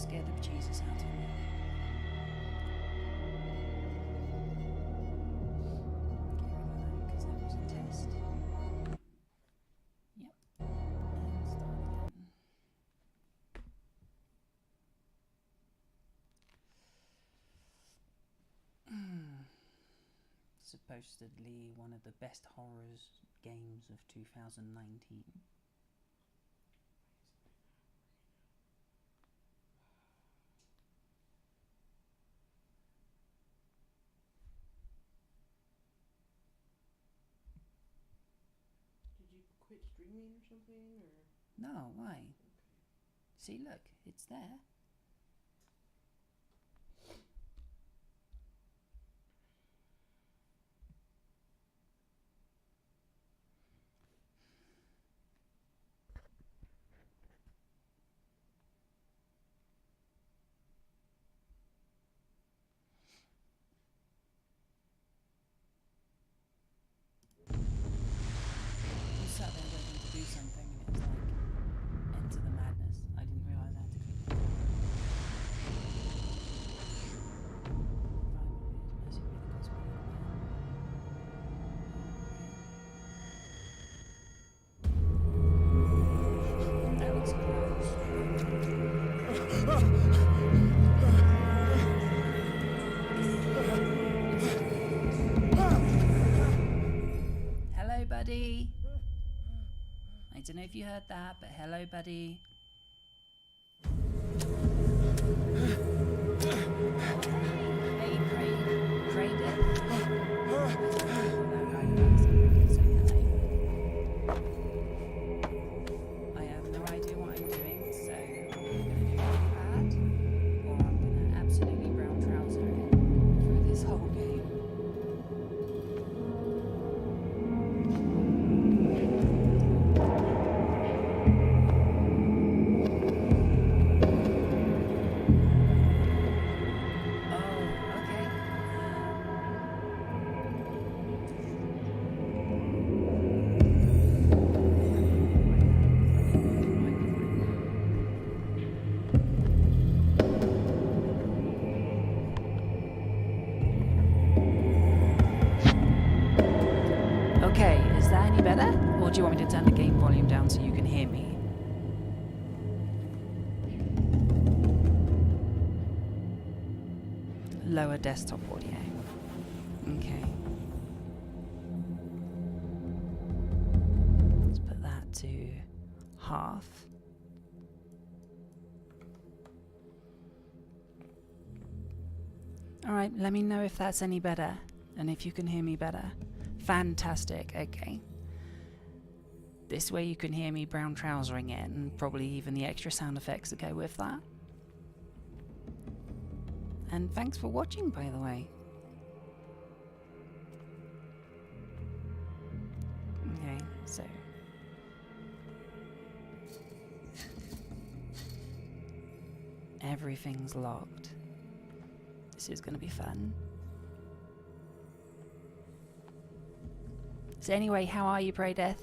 scared the bejesus out of me. Get rid of that because that was a test. Yep. And start again. Supposedly one of the best horrors games of 2019. Did you quit streaming or something, or? No, why? Okay. See, look, it's there. Sat there waiting to do something and it was like, enter the madness. I didn't realise I had to click it. That looks close. Hello, buddy. I don't know if you heard that, but hello, buddy. Hey, Craig. I have no idea what I'm doing, so I'm going to do really bad, or I'm going to absolutely brown trouser it through this whole game. Okay, is that any better? Or do you want me to turn the game volume down so you can hear me? Lower desktop audio. Okay. Let's put that to half. Alright, let me know if that's any better and if you can hear me better. Fantastic, okay. This way you can hear me brown trousering it and probably even the extra sound effects that go with that. And thanks for watching, by the way. Okay, so... everything's locked. This is going to be fun. So anyway, how are you, Pray Death?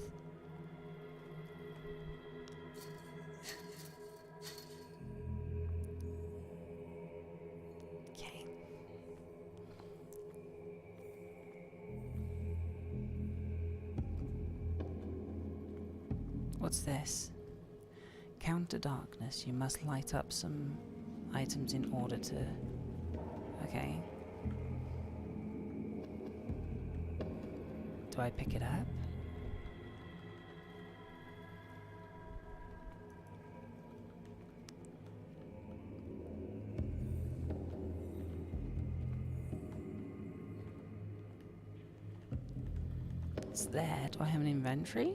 Okay. What's this? Counter darkness. You must light up some items in order to... Okay. Do I pick it up? It's there. Do I have an inventory?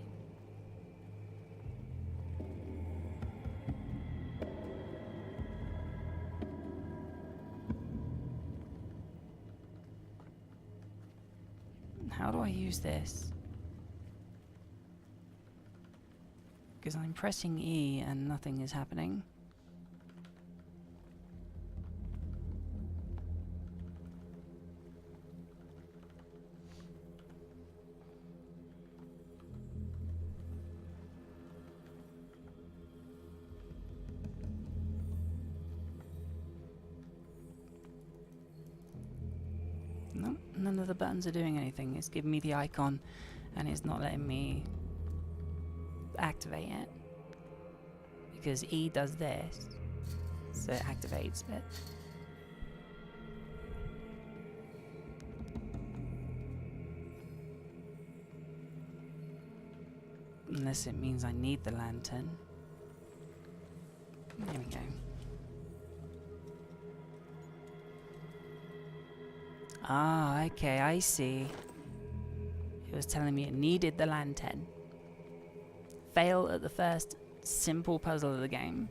How do I use this? Because I'm pressing E and nothing is happening. none of the buttons are doing anything. It's giving me the icon and it's not letting me activate it. Because E does this, so it activates it. Unless it means I need the lantern. There we go. Ah, okay, I see. It was telling me it needed the lantern. Fail at the first simple puzzle of the game.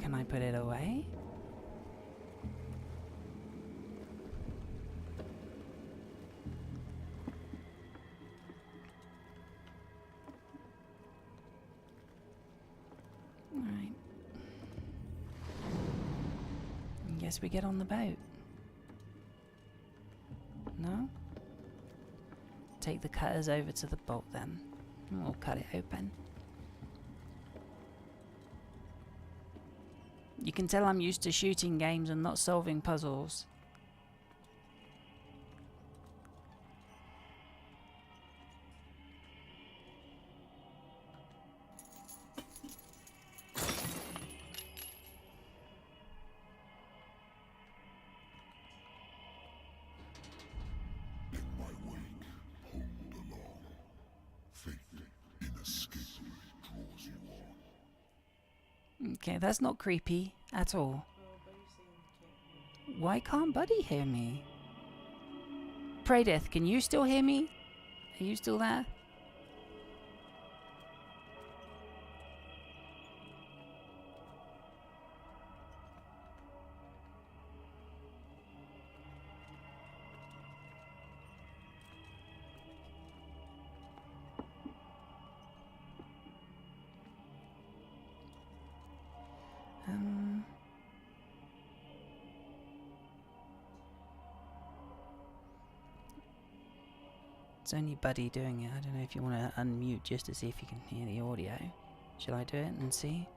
Can I put it away? Alright. Guess we get on the boat. No? Take the cutters over to the boat then. And we'll cut it open. You can tell I'm used to shooting games and not solving puzzles. Okay, that's not creepy at all. Why can't Buddy hear me? Praydeth, can you still hear me? Are you still there? It's only Buddy doing it. I don't know if you want to unmute just to see if you can hear the audio. Shall I do it and see?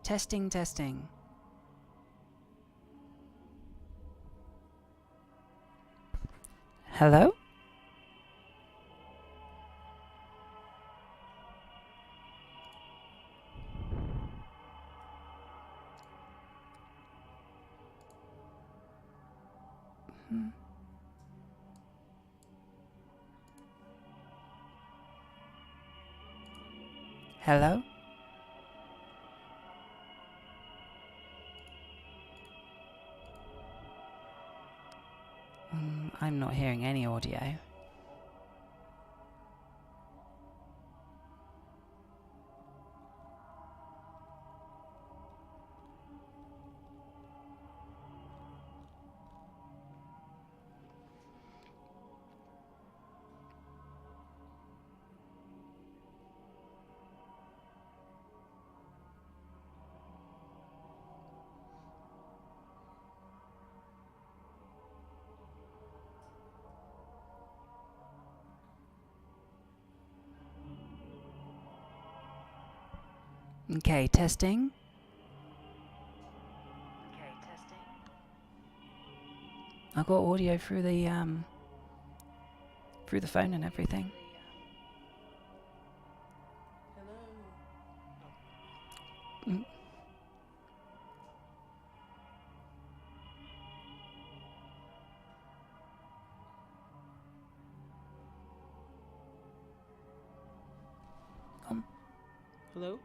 Testing, testing. Hello? Hello? I'm not hearing any audio. Okay, testing. Okay, testing. I got audio through the phone and everything. Hello. Hello?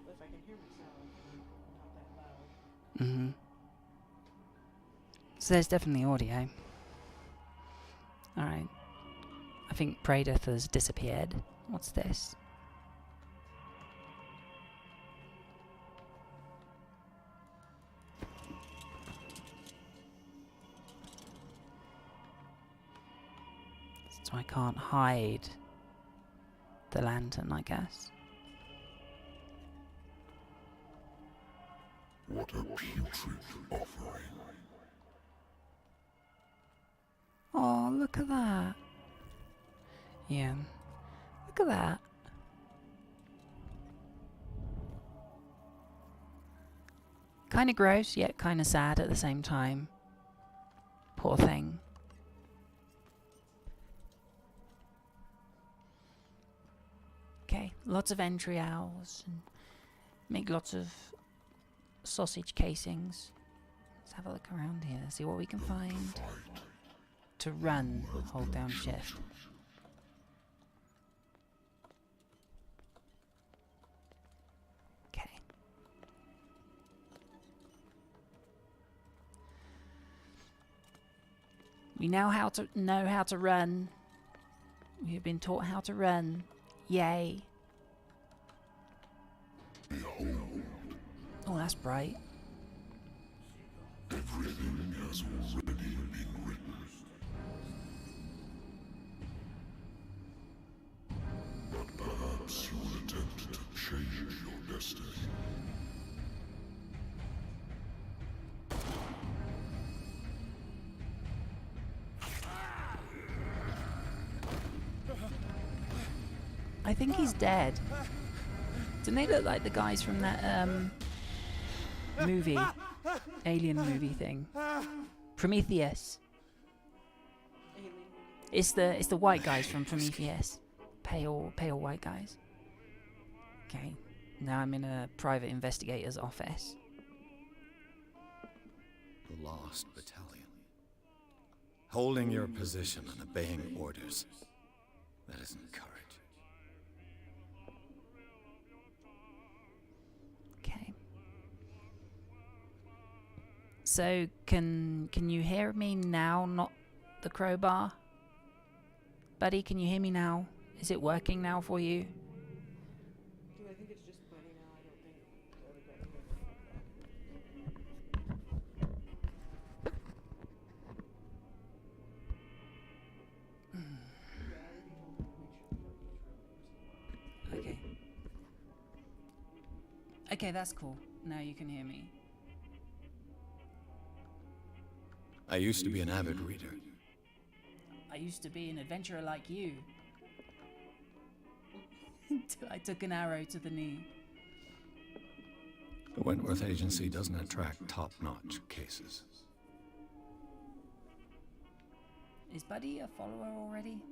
Well, if I can hear myself, not that loud. So there's definitely audio. Alright. I think Praydeth has disappeared. What's this? So I can't hide the lantern, I guess. What a putrid offering. Oh, look at that. Yeah. Look at that. Kind of gross, yet kind of sad at the same time. Poor thing. Okay, lots of entrails and make lots of sausage casings. Let's have a look around here, see what we can find. To run, hold down shift. Okay. We now know how to run. We have been taught how to run. Yay. Oh, that's bright. Everything has already been written. But perhaps you will attempt to change your destiny. I think he's dead. Don't they look like the guys from that movie? Alien movie thing. Prometheus. It's the white guys from Prometheus. Pale white guys. Okay. Now I'm in a private investigator's office. The Lost Battalion. Holding your position and obeying orders. That isn't courage. Okay. So can you hear me now? Not the crowbar, buddy. Can you hear me now? Is it working now for you? Dude, I think it's just Buddy now. I don't think the other guy can Okay. Okay, that's cool. Now you can hear me. I used to be an avid reader. I used to be an adventurer like you. Until I took an arrow to the knee. The Wentworth Agency doesn't attract top-notch cases. Is Buddy a follower already?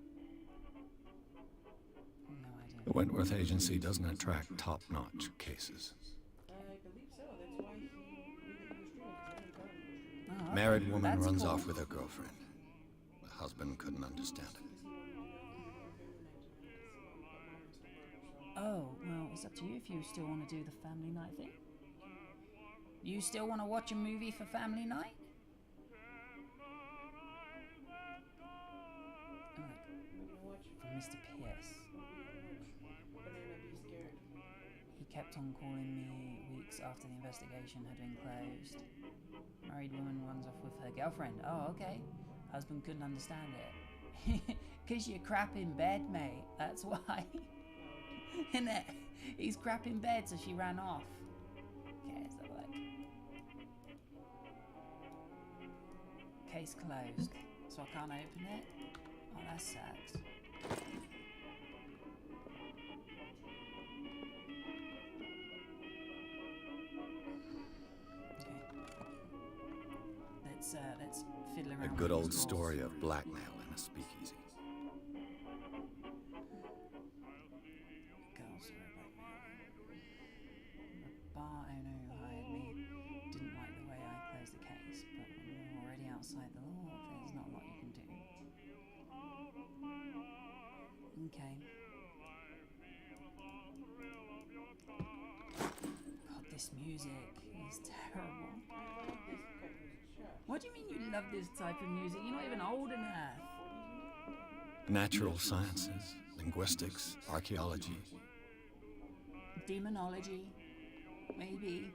No idea. The Wentworth Agency doesn't attract top-notch cases. I believe so. That's why he knew that he was streaming, because I didn't tell him he was streaming. Oh, okay. Married woman That's runs cool. off with her girlfriend. The husband couldn't understand it. Oh, well, it's up to you if you still want to do the family night thing. You still want to watch a movie for family night? From Mr. Pierce. Banana Be Scared. He kept on calling me weeks after the investigation had been closed. Married woman runs off with her girlfriend. Oh, okay. Husband couldn't understand it. 'Cause you're crap in bed, mate. That's why. Innit? He's crap in bed, so she ran off. Okay, let's have a look. Case closed. So I can't open it? Oh, that sucks. Okay. Let's fiddle around. A with good old these story drawers. of blackmail in a speakeasy. Girls are blackmail. The bar owner who hired me didn't like the way I closed the case, but when you're already outside the law, there's not a lot you can do. Okay. God, this music is terrible. What do you mean you love this type of music? You're not even old enough. Natural sciences, linguistics, archaeology. Demonology, maybe.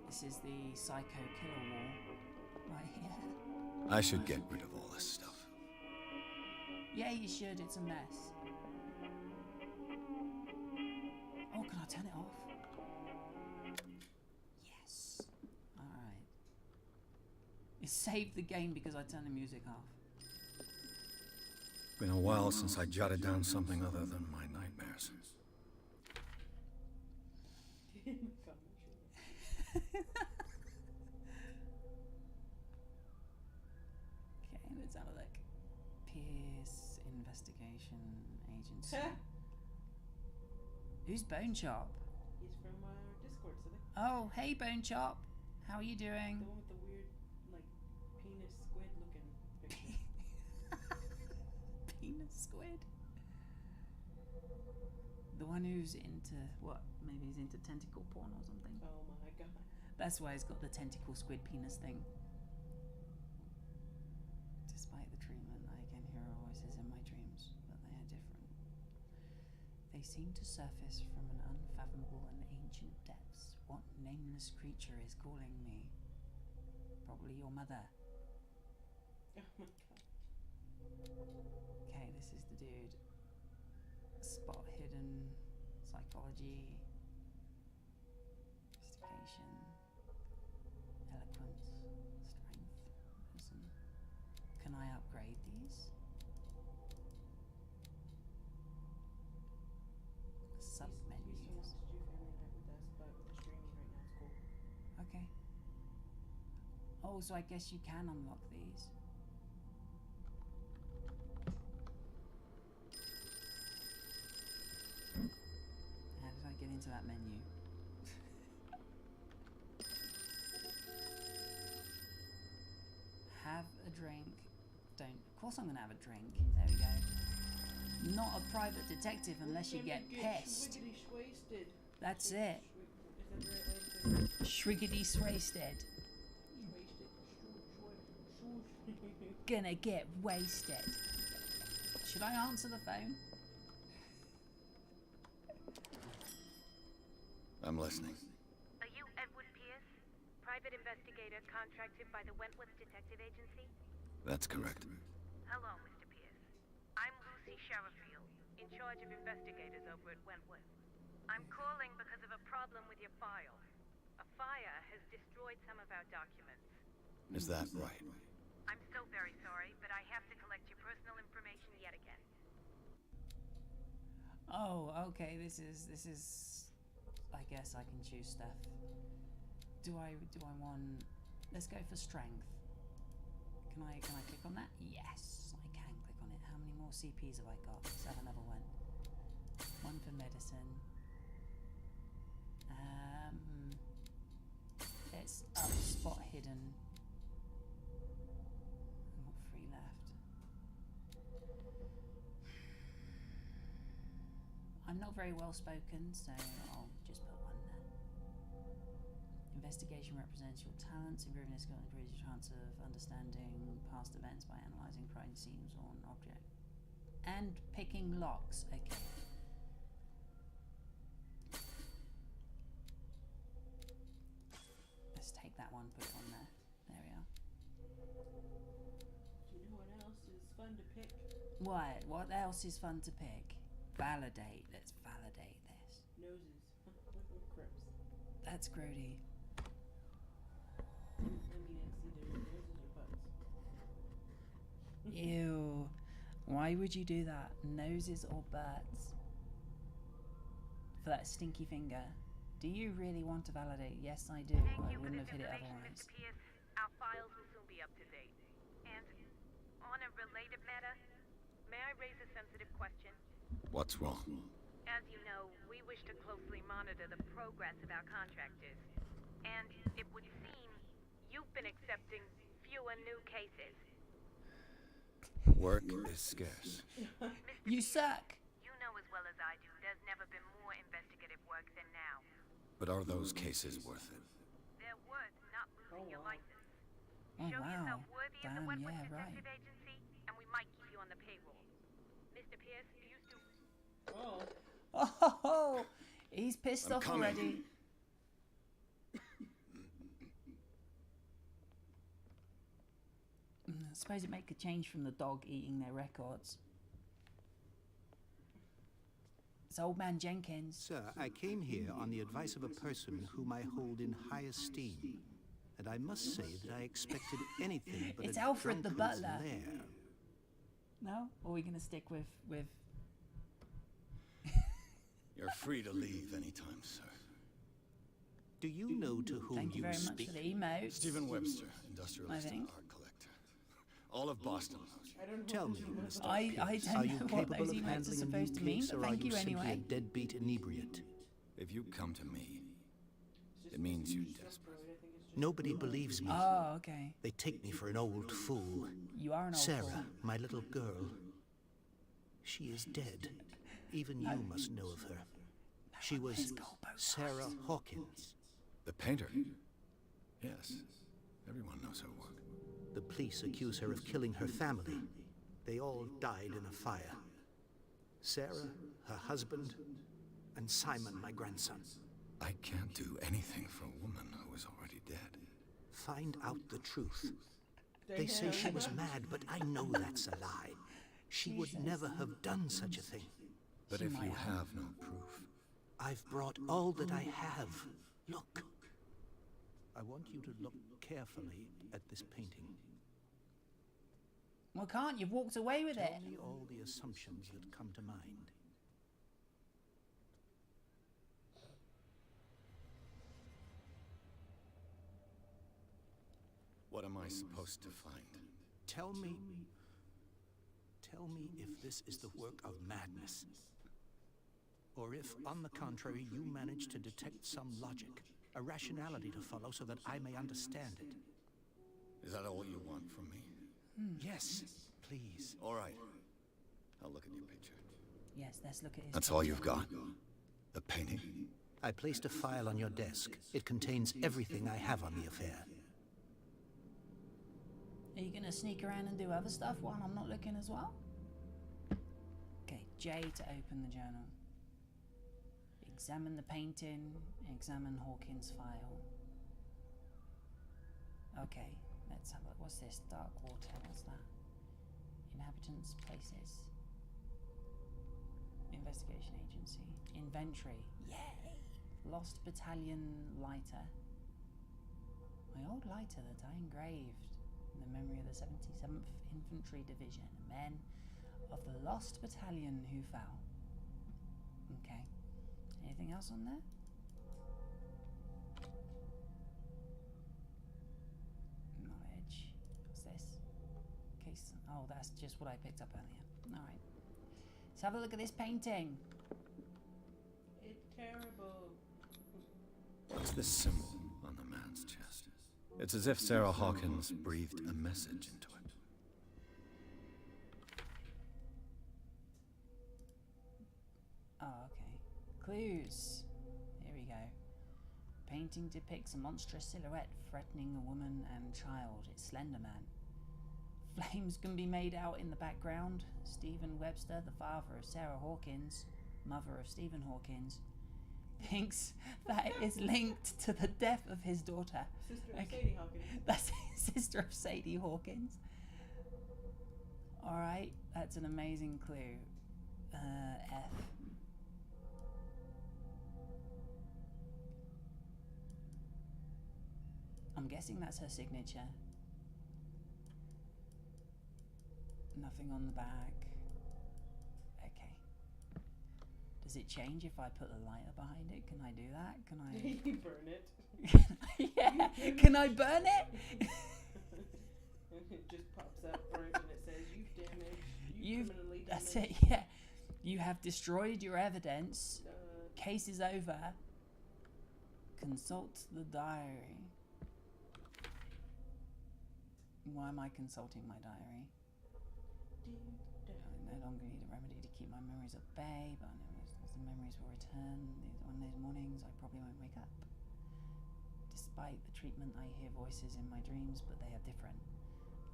This is the Psycho Killer Wall, right here. I should get rid of all this stuff. Yeah, you should. It's a mess. It saved the game because I turned the music off. Been a while since I jotted down something other than my nightmares. God, my shoulder. Okay, let's have a look. Pierce Investigation Agency. Who's Bone Chop? He's from our Discord, so Oh, hey Bone Chop. How are you doing? the one with the weird, like, penis squid looking picture. Penis squid. The one who's into what? Maybe he's into tentacle porn or something. Oh my god. That's why he's got the tentacle squid penis thing. Despite the treatment, I can hear voices in my dreams, but they are different. They seem to surface from an unfathomable and ancient depths. What nameless creature is calling me? Probably your mother. Oh my god. Okay, this is the dude. Spot hidden, psychology, investigation, eloquence, strength, medicine. Can I upgrade these? Sub He used to want menus. to do family night with us, but with the streaming right now, it's cool. Okay. Oh, so I guess you can unlock these. How did I get into that menu? Have a drink. Don't. Of course I'm gonna have a drink. There we go. Not a private detective unless you get pissed. Schwiggity-schwasted. That's it. Is that the right way to Shriggity swasted. schwasted? Gonna get wasted. Should I answer the phone? I'm listening. Are you Edward Pierce, private investigator contracted by the Wentworth Detective Agency? That's correct. Hello, Mr. Pierce. I'm Lucy Sherifield, in charge of investigators over at Wentworth. I'm calling because of a problem with your file. A fire has destroyed some of our documents. Is that right? I'm so very sorry, but I have to collect your personal information yet again. Oh, okay. This is. I guess I can choose stuff. Do I want? Let's go for strength. Can I click on that? Yes, I can click on it. How many more CPs have I got? Let's have another one. One for medicine. Let's up spot hidden. I've got 3 left. I'm not very well spoken, so I'll just put 1 there. Investigation represents your talents. Improving this skill improves your chance of understanding past events by analysing crime scenes or an object. And picking locks. Okay. Let's take that one, put it on there. There we are. Do you know what else is fun to pick? What else is fun to pick? Validate. Let's validate this. Noses. Gross. That's grody. I mean, it's either noses or butts. Ew. Why would you do that? Noses or butts? For that stinky finger. Do you really want to validate? Yes, I do. Thank I you for wouldn't this have hit it information, otherwise. Mr. Pierce. Our files will soon be up to date. And on a related matter, may I raise a sensitive question? What's wrong? As you know, we wish to closely monitor the progress of our contractors. And it would seem you've been accepting fewer new cases. Work is scarce. Mr. You Pierce, suck! you know as well as I do, there's never been more investigative work than now. But are those cases worth it? They're worth not losing your wow. license. Oh, Show wow. yourself worthy of the Damn, Wentworth yeah, right. Detective Agency, and we might keep you on the payroll. Mr. Pierce used to... Oh. Oh, he's pissed I'm off coming. already. I suppose it make a change from the dog eating their records. It's old man Jenkins. Sir, I came here on the advice of a person whom I hold in high esteem. And I must say that I expected anything but It's a Alfred the drunkard's butler. lair. No? Or are we going to stick with... You're free to leave anytime, sir. Do you know to whom Thank you very much speak? for the emotes. Stephen Webster, industrialist and think. art collector. All of Boston knows you. I don't know Tell what me, this is. Mr. I Pierce, don't are you know what capable those of emotes are handling a supposed new to mean, case, but or are thank you you simply anyway. a deadbeat inebriate? If you come to me, it means you're desperate. Nobody believes me. Oh, okay. They take me for an old fool. You are an old Sarah, fool. my little girl. She is dead. Even you must know of her. She was Sarah Hawkins. The painter? Yes. Everyone knows her work. The police accuse her of killing her family. They all died in a fire. Sarah, her husband, and Simon, my grandson. I can't do anything for a woman who is already dead. Find out the truth. They say she was mad, but I know that's a lie. She would never have done such a thing. But if you have no proof, I've brought all that I have. Look. I want you to look carefully at this painting. Well, can't you've walked away with it? Tell me all the assumptions that come to mind. what am I supposed to find? Tell me if this is the work of madness. Or if, on the contrary, you manage to detect some logic, a rationality to follow so that I may understand it. Is that all you want from me? Yes, please. All right. I'll look at your picture. Yes, let's look at his... That's all you've got? The painting? I placed a file on your desk. It contains everything I have on the affair. Are you going to sneak around and do other stuff while I'm not looking as well? Okay, J to open the journal. Examine the painting. Examine Hawkins' file. Okay, let's have a look. What's this? Dark water. What's that? Inhabitants, places. Investigation agency. Inventory. Yay! Lost battalion lighter. My old lighter that I engraved in the memory of the 77th Infantry Division. Men of the lost battalion who fell. Okay. Anything else on there? Knowledge. What's this? Case. Oh, that's just what I picked up earlier. Alright. Let's have a look at this painting. It's terrible. What's this symbol on the man's chest? It's as if Sarah Hawkins breathed a message into it. Oh, okay. Clues. Here we go. Painting depicts a monstrous silhouette threatening a woman and child. It's Slender Man. Flames can be made out in the background. Stephen Webster, the father of Sarah Hawkins, mother of Stephen Hawkins, thinks that it is linked to the death of his daughter. Sister of Sadie Hawkins. That's his sister of Sadie Hawkins. Alright, that's an amazing clue. F. I'm guessing that's her signature. Nothing on the back. Okay. Does it change if I put the lighter behind it? Can I do that? Can I... You burn it. Yeah! Can I burn it? It just pops up burnt and it says, you've damaged. You've... Criminally That's damaged. it, yeah. You have destroyed your evidence. Case is over. Consult the diary. Why am I consulting my diary? I no longer need a remedy to keep my memories at bay, but I know the memories will return. On those mornings, I probably won't wake up. Despite the treatment, I hear voices in my dreams, but they are different.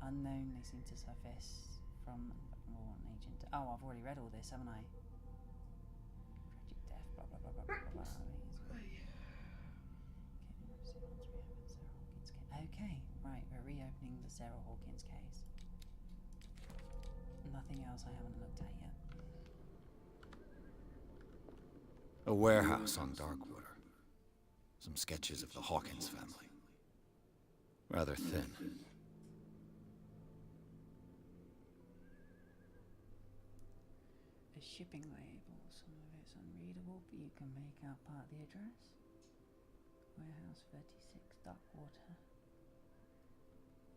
Unknown, they seem to surface from an agent. Oh, I've already read all this, haven't I? Tragic death, blah blah blah blah blah blah. Okay, right, we're reopening the Sarah Hawkins case. Nothing else I haven't looked at yet. A warehouse on Darkwater. Some sketches of the Hawkins family. Rather thin. A shipping label. Some of it's unreadable, but you can make out part of the address. Warehouse 36, Darkwater.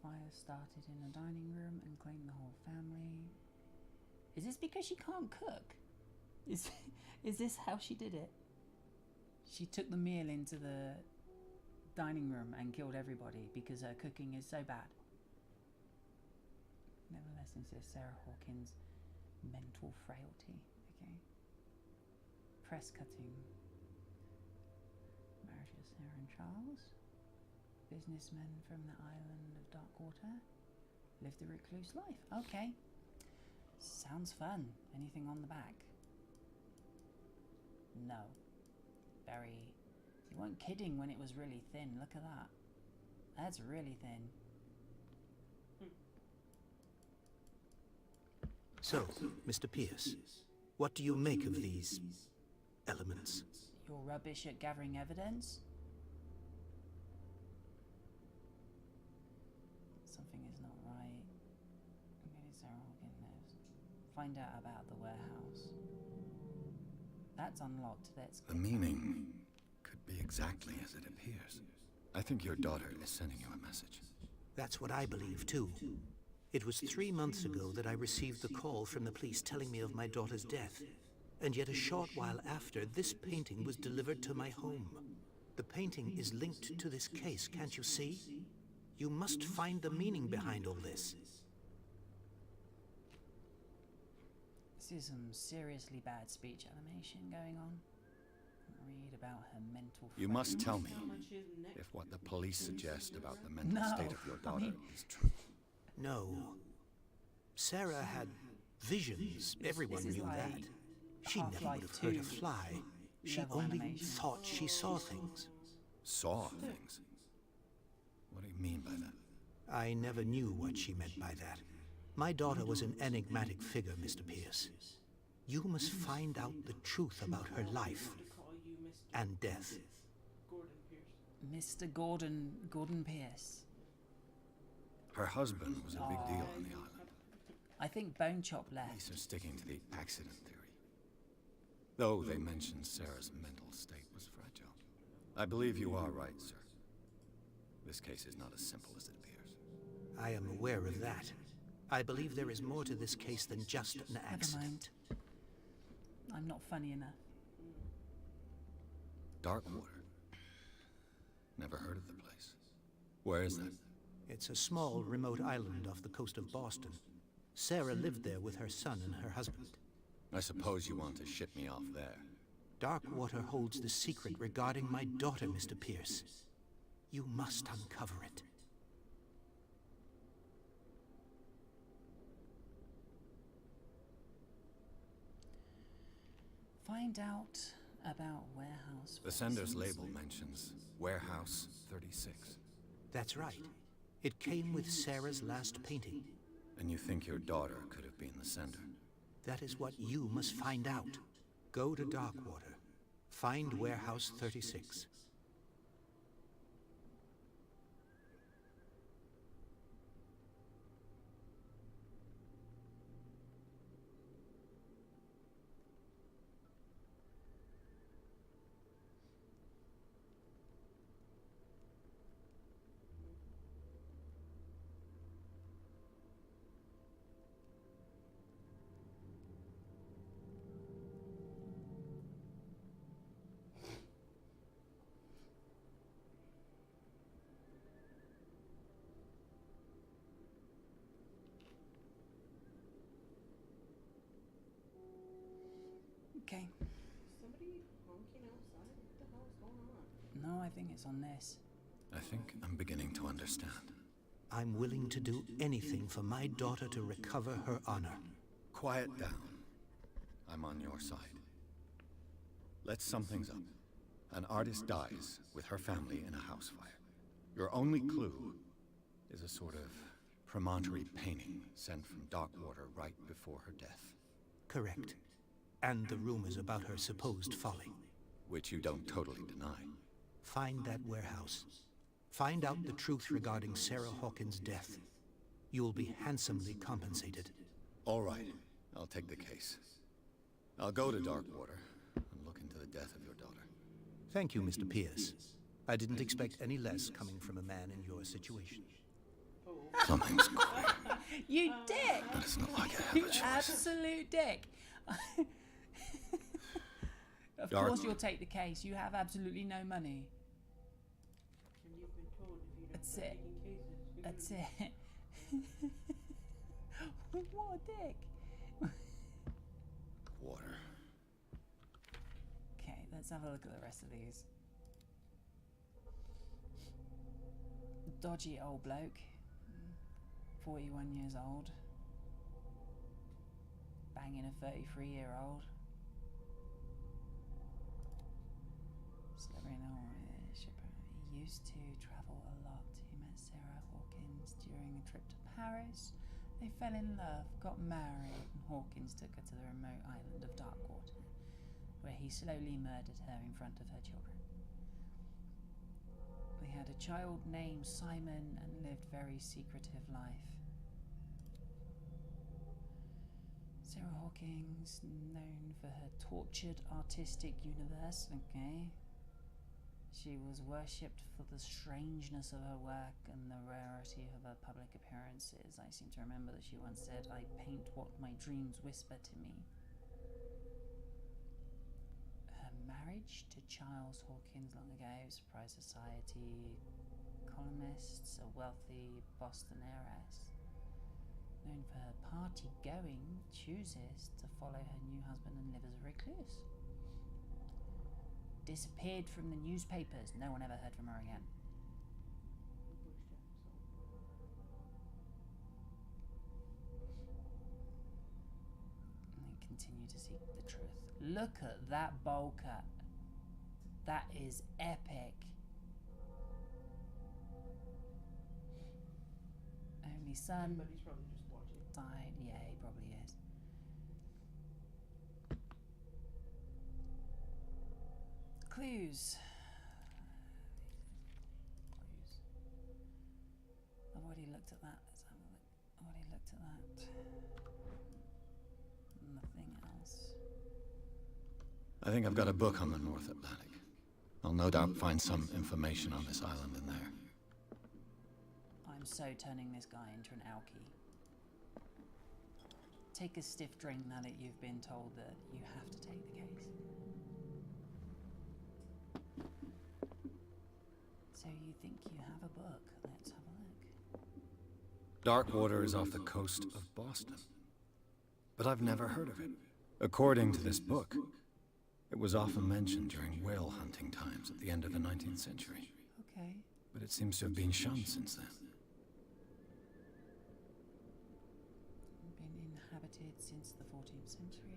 Fire started in a dining room and claimed the whole family. Is this because she can't cook? Is this how she did it? She took the meal into the dining room and killed everybody because her cooking is so bad. Nevertheless, insists Sarah Hawkins' mental frailty. Okay. Press cutting. Marriage of Sarah and Charles. Businessmen from the island of Darkwater. Lived a recluse life. Okay. Sounds fun. Anything on the back? No. Very. You weren't kidding when it was really thin. Look at that. That's really thin. So, Mr. Pierce, what do you make of these elements? You're rubbish at gathering evidence? Something is not right. Okay, Sarah Hawkins. Find out about the warehouse. That's unlocked. Let's The meaning could be exactly as it appears. I think your daughter is sending you a message. That's what I believe, too. It was 3 months ago that I received the call from the police telling me of my daughter's death. And yet a short while after, this painting was delivered to my home. The painting is linked to this case, can't you see? You must find the meaning behind all this. This is some seriously bad speech animation going on. Read about her mental. You must tell me How much is next? if what the police suggest about the mental No, state of your I daughter mean- is true. No. Sarah had visions. Everyone This is knew like that. She never Half-Life would have hurt a 2 fly. She level only animation. thought she saw things. Saw things. What do you mean by that? I never knew what she meant by that. My daughter was an enigmatic figure, Mr. Pierce. You must find out the truth about her life To call you Mr. and death. Gordon Pierce. Mr. Gordon Pierce. Her husband was a big deal on the island. I think Bone Chop Police left. are sticking to the accident theory. Though they mentioned Sarah's mental state was fragile. I believe you are right, sir. This case is not as simple as it appears. I am aware of that. I believe there is more to this case than just an Never accident. mind. I'm not funny enough. Darkwater. Never heard of the place. Where is that? It's a small, remote island off the coast of Boston. Sarah lived there with her son and her husband. I suppose you want to ship me off there. Darkwater holds the secret regarding my daughter, Mr. Pierce. You must uncover it. Find out about Warehouse. The sender's 46. label mentions Warehouse 36. That's right. It came with Sarah's last painting. And you think your daughter could have been the sender? That is what you must find out. Go to Darkwater. Find Warehouse 36. Okay. Somebody honking outside? What the hell is going on? No, I think it's on this. I think I'm beginning to understand. I'm willing to do anything for my daughter to recover her honor. Quiet down. I'm on your side. Let's sum things up. An artist dies with her family in a house fire. Your only clue is a sort of promontory painting sent from Darkwater right before her death, Correct. And the rumors about her supposed folly. which you don't totally deny. Find that warehouse. Find out the truth regarding Sarah Hawkins' death. You will be handsomely compensated. All right, I'll take the case. I'll go to Darkwater and look into the death of your daughter. Thank you, Mr. Pierce. I didn't expect any less coming from a man in your situation. Something's going. You dick! But it's not like I have You a choice. absolute dick. Of course you'll take the case. You have absolutely no money. And you've been told if you don't That's start it. making cases, you're That's gonna it. What a dick. Water. Okay, let's have a look at the rest of these. Dodgy old bloke. 41 years old. Banging a 33-year-old. He used to travel a lot. He met Sarah Hawkins during a trip to Paris. They fell in love, got married, and Hawkins took her to the remote island of Darkwater, where he slowly murdered her in front of her children. They had a child named Simon and lived a very secretive life. Sarah Hawkins, known for her tortured artistic universe, okay. She was worshipped for the strangeness of her work and the rarity of her public appearances. I seem to remember that she once said, "I paint what my dreams whisper to me." Her marriage to Charles Hawkins long ago, Surprise Society columnists, a wealthy Boston heiress, known for her party-going, chooses to follow her new husband and live as a recluse. Disappeared from the newspapers. No one ever heard from her again. And they continue to seek the truth. Look at that bowl cut. That is epic. Only son But he's probably just watching. died. Yeah, he probably is. Clues. I've already looked at that. Let's have a look. I've already looked at that. Nothing else. I think I've got a book on the North Atlantic. I'll no doubt find some information on this island in there. I'm so turning this guy into an alky. Take a stiff drink now that you've been told that you have to take the case. So you think you have a book? Let's have a look. Darkwater is off the coast of Boston. But I've never heard of it. According to this book, it was often mentioned during whale hunting times at the end of the 19th century. Okay. But it seems to have been shunned since then. Been inhabited since the 14th century.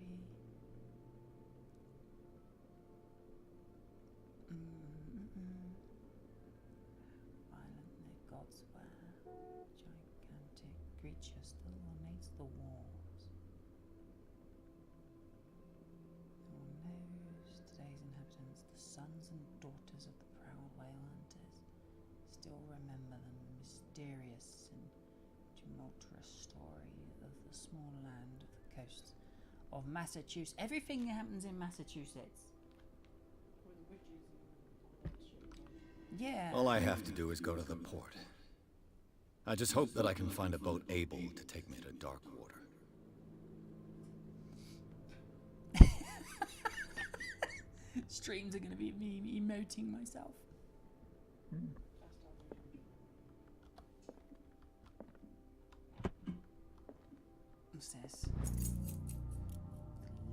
Violent their gods were. Gigantic creature still dominates the walls. No one knows today's inhabitants, the sons and daughters of the proud whale hunters, still remember the mysterious and tumultuous story of the small land of the coast of Massachusetts. Everything that happens in Massachusetts. Where the witches and all that shit. Yeah. All I have to do is go to the port. I just hope that I can find a boat able to take me to Darkwater. Streams are going to be me emoting myself. What's this?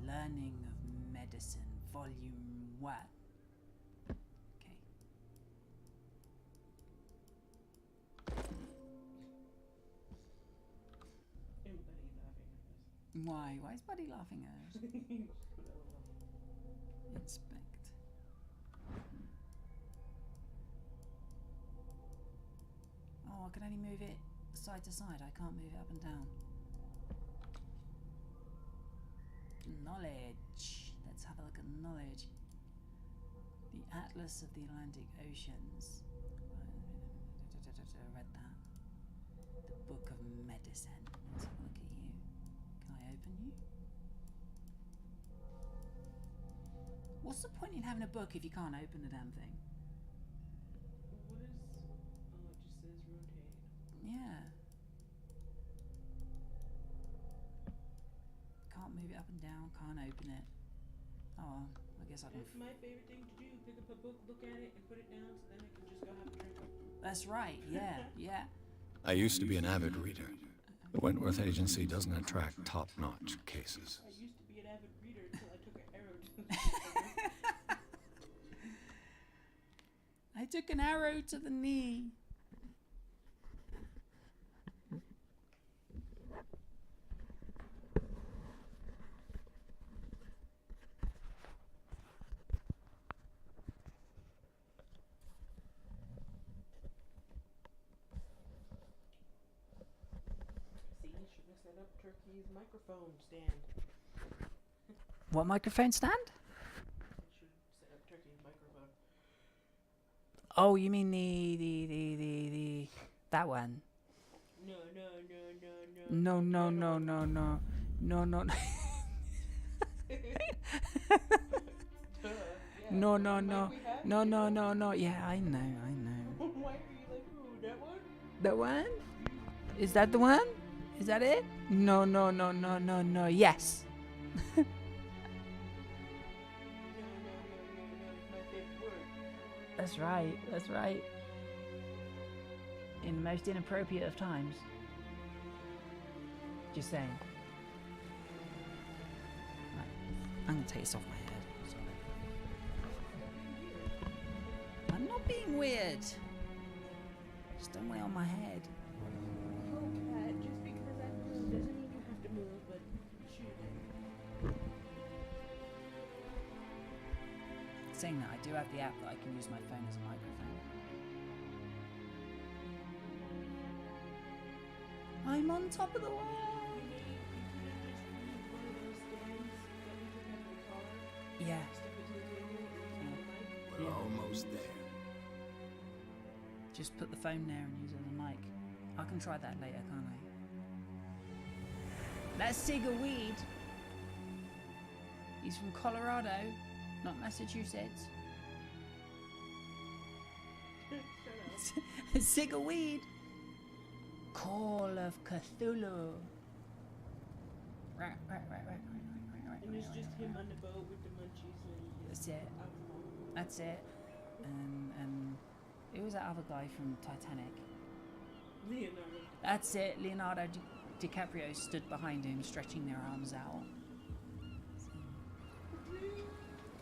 Learning of Medicine, Volume 1. Okay. Him Buddy laughing at us. Why? Why is Buddy laughing at us? Just put a little. Inspect. Oh, I can only move it side to side. I can't move it up and down. Knowledge. Let's have a look at knowledge. The Atlas of the Atlantic Oceans. read that. The Book of Medicine. Let's have a look at you. Can I open you? What's the point in having a book if you can't open the damn thing? What is? Oh, it just says rotate. Yeah. Can't move it up and down, can't open it. Oh well, I guess I can. That's my favorite thing to do. Pick up a book, look at it, and put it down so then I can just go have a drink. That's right, yeah, yeah. I used to be an avid reader. The Wentworth Agency doesn't attract top-notch cases. I used to be an avid reader until I took an arrow to the knee. I took an arrow to the knee. See, you should have set up Turkey's microphone stand. What microphone stand? I should set up Turkey's microphone. Oh, you mean the that one? No. No. No. Yeah, I know. Why are you like, ooh, that one? That one? Is that the one? Is that it? No. Yes. No. It's my favorite word. That's right. In the most inappropriate of times. Just saying. Right. I'm gonna take this off my head. Sorry. I'm not being weird. Just don't weigh on my head. Oh, Pat, just because I move doesn't mean you have to move, but shoot. Saying that, I do have the app that I can use my phone as a microphone. I'm on top of the wall. Yeah. We're almost there. Just put the phone there and use it as a mic. I can try that later, can't I? That's Sigga Weed. He's from Colorado, not Massachusetts. Sigga Weed. Call of Cathulu. Right. And it's just him on the boat with the munchies and That's it. alcohol. That's it. And who was that other guy from Titanic? Leonardo. That's it. Leonardo DiCaprio stood behind him, stretching their arms out.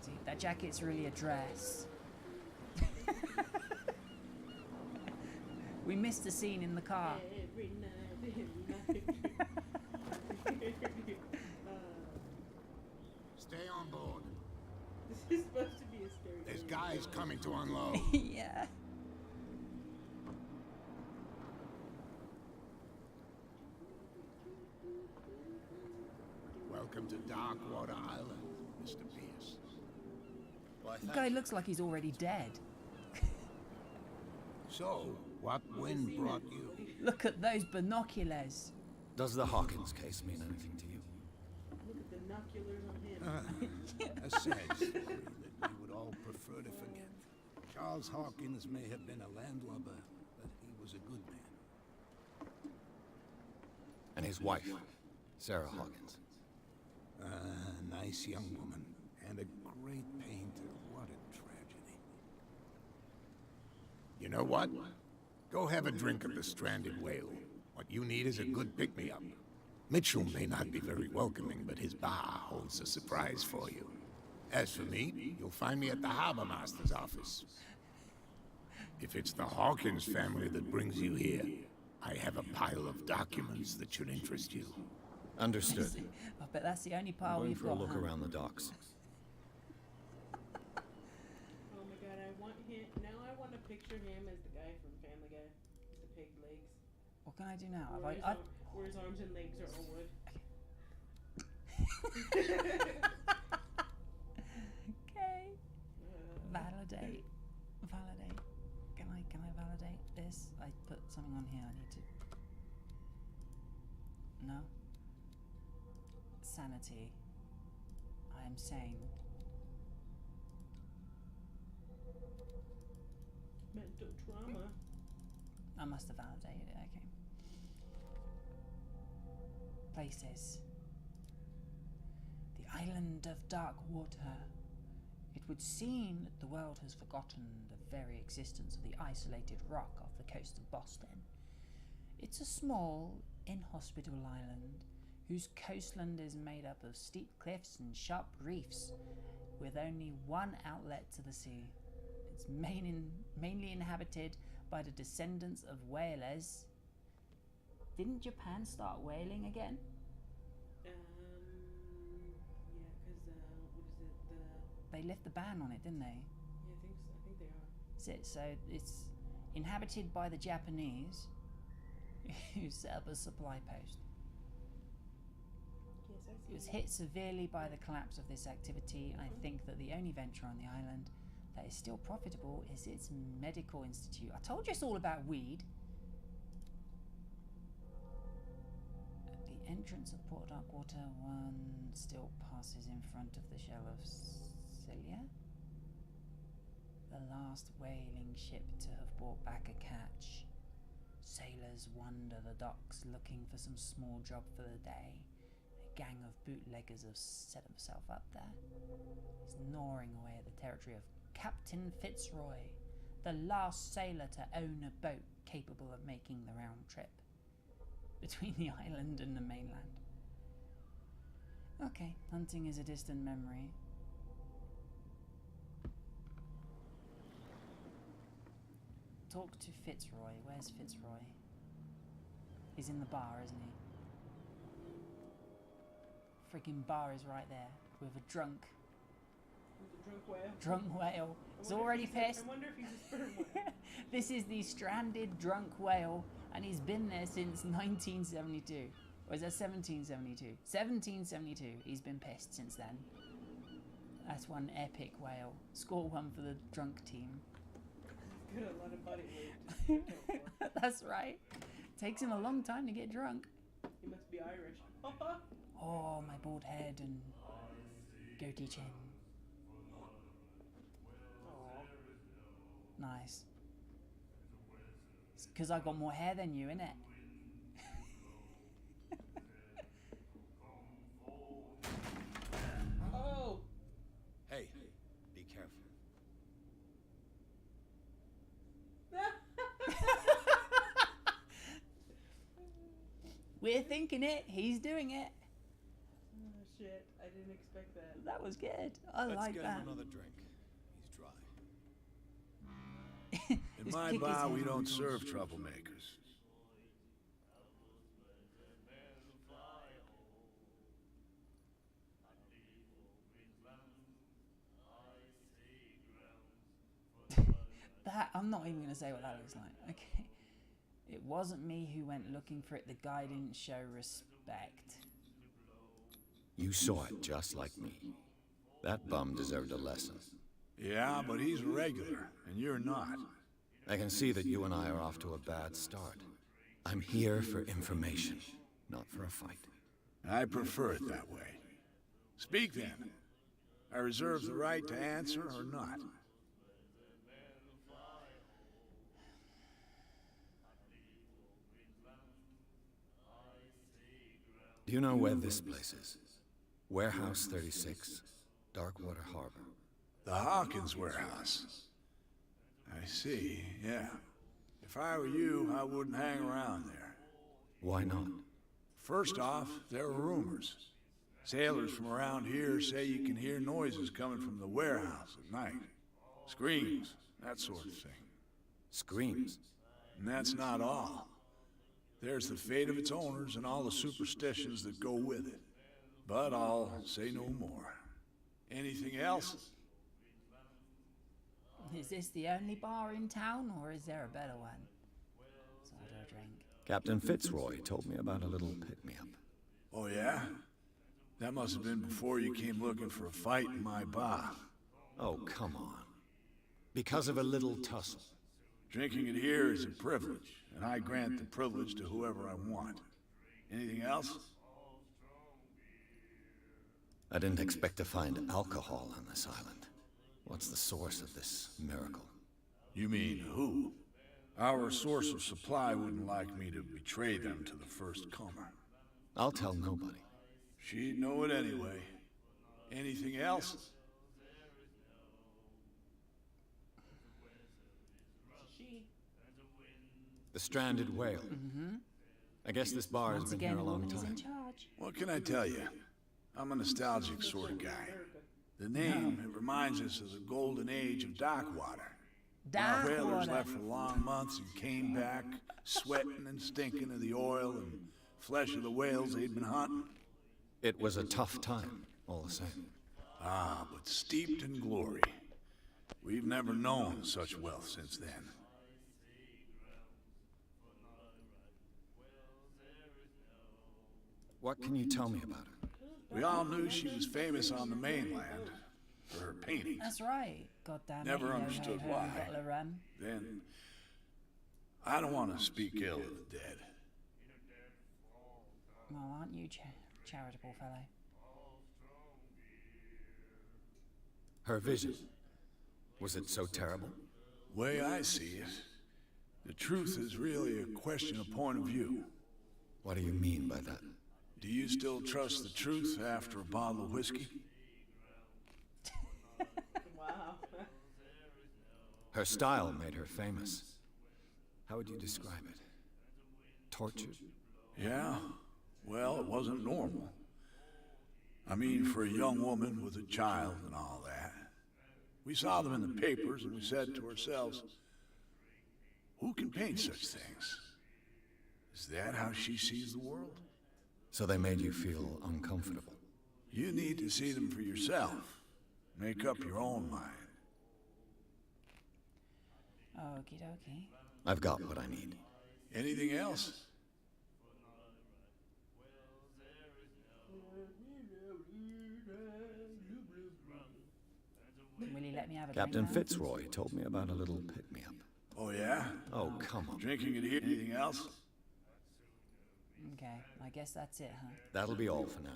See, that jacket's really a dress. We missed the scene in the car. Every night. Stay on board. This is supposed to be a scary There's game. guys coming to unload. Yeah. Welcome to Darkwater Island, Mr. Pierce. Why, The guy looks like he's already dead. So, what wind brought you? Look at those binoculars. Does the Hawkins case mean anything to you? Look at the binoculars on him. A sad story that we would all prefer to forget. Charles Hawkins may have been a landlubber, but he was a good man. And his wife, Sarah Hawkins. Nice young woman, and a great painter. What a tragedy. You know what? Go have a drink of the stranded whale. What you need is a good pick-me-up. Mitchell may not be very welcoming, but his bar holds a surprise for you. As for me, you'll find me at the harbor master's office. If it's the Hawkins family that brings you here, I have a pile of documents that should interest you. Understood. I bet that's the only I'm part going we've for a got. look huh? around the docks. Oh my god, I want him. Now I want to picture him as the guy from Family Guy. With the pig legs. What can I do now? Have Where I, his, I, where his arms and legs are all wood. okay. Validate. Can I validate? validate this? I put something on here I need to... No? Sanity. I am sane. Mental trauma. I must have validated it, okay. Places. The island of dark water. It would seem that the world has forgotten the very existence of the isolated rock off the coast of Boston. It's a small, inhospitable island whose coastland is made up of steep cliffs and sharp reefs, with only one outlet to the sea. It's mainly inhabited by the descendants of whalers. Didn't Japan start whaling again? Yeah, because what is it? They left the ban on it, didn't they? Yeah, I think so. I think they are. That's it. So it's inhabited by the Japanese, who set up a supply post. Yes, I see. It was hit severely by the collapse of this activity. I think that the only venture on the island that is still profitable is its medical institute. I told you it's all about weed. At the entrance of Port Darkwater, one still passes in front of the shell of Celia, the last whaling ship to have brought back a catch. Sailors wander the docks looking for some small job for the day. A gang of bootleggers have set himself up there. He's gnawing away at the territory of Captain Fitzroy, the last sailor to own a boat capable of making the round trip between the island and the mainland. Okay, hunting is a distant memory. Talk to Fitzroy. Where's Fitzroy? He's in the bar, isn't he? Freaking bar is right there with a drunk Drunk whale. whale. He's already pissed. I wonder if he's a sperm whale. This is the stranded drunk whale, and he's been there since 1972. Or is that 1772? 1772. He's been pissed since then. That's one epic whale. Score one for the drunk team. He's got a lot of body weight to account for. That's right. Takes him a long time to get drunk. He must be Irish. Oh, my bald head and goatee chin. Aw. Nice. It's because I got more hair than you, innit? Oh! Hey, be careful. We're thinking it. He's doing it. Oh shit, I didn't expect that. That was good. I Let's like get that. him another drink. He's dry. In Just my kick his bar, head. we don't serve troublemakers. That, I'm not even going to say what that looks like. Okay. It wasn't me who went looking for it. The guy didn't show respect. You saw it just like me. That bum deserved a lesson. Yeah, but he's a regular, and you're not. I can see that you and I are off to a bad start. I'm here for information, not for a fight. I prefer it that way. Speak then. I reserve the right to answer or not. Do you know where this place is? Warehouse 36, Darkwater Harbor. The Hawkins warehouse. I see, yeah. If I were you, I wouldn't hang around there. Why not? First off, there are rumors. Sailors from around here say you can hear noises coming from the warehouse at night. Screams, that sort of thing. Screams. And that's not all. There's the fate of its owners and all the superstitions that go with it. But I'll say no more. Anything else? Is this the only bar in town, or is there a better one? So I order a drink. Captain Fitzroy told me about a little pick-me-up. Oh yeah? That must have been before you came looking for a fight in my bar. Oh, come on. Because of a little tussle. Drinking it here is a privilege, and I grant the privilege to whoever I want. Anything else? I didn't expect to find alcohol on this island. What's the source of this miracle? You mean who? Our source of supply wouldn't like me to betray them to the first comer. I'll tell nobody. She'd know it anyway. Anything else? She. The stranded whale. I guess this bar has Once been again, here a a long woman is in time. charge. What can I tell you? I'm a nostalgic sort of guy. The name, it reminds us of the golden age of Darkwater. Our whalers left for long months and came back, sweating and stinking of the oil and flesh of the whales they'd been hunting. It was a tough time, all the same. Ah, but steeped in glory. We've never known such wealth since then. What can you tell me about her? We all knew she was famous on the mainland for her paintings. That's right. God damn it. Never yo, understood ho, ho, why. bottle of rum. Then, I don't want to speak ill of the dead. Well, aren't you charitable fellow? Her vision. Was it so terrible? Way I see it, the truth is really a question of point of view. What do you mean by that? Do you still trust the truth after a bottle of whiskey? Wow. Her style made her famous. How would you describe it? Tortured? Yeah, well, it wasn't normal. I mean, for a young woman with a child and all that. We saw them in the papers and we said to ourselves, who can paint such things? Is that how she sees the world? So they made you feel uncomfortable. You need to see them for yourself. Make up your own mind. Okie dokie. I've got what I need. Anything else? Will you let me have a Captain drink now? Fitzroy told me about a little pick-me-up. Oh, yeah? Oh, come on. Drinking it here. Anything else? Okay, I guess that's it, huh? That'll be all for now.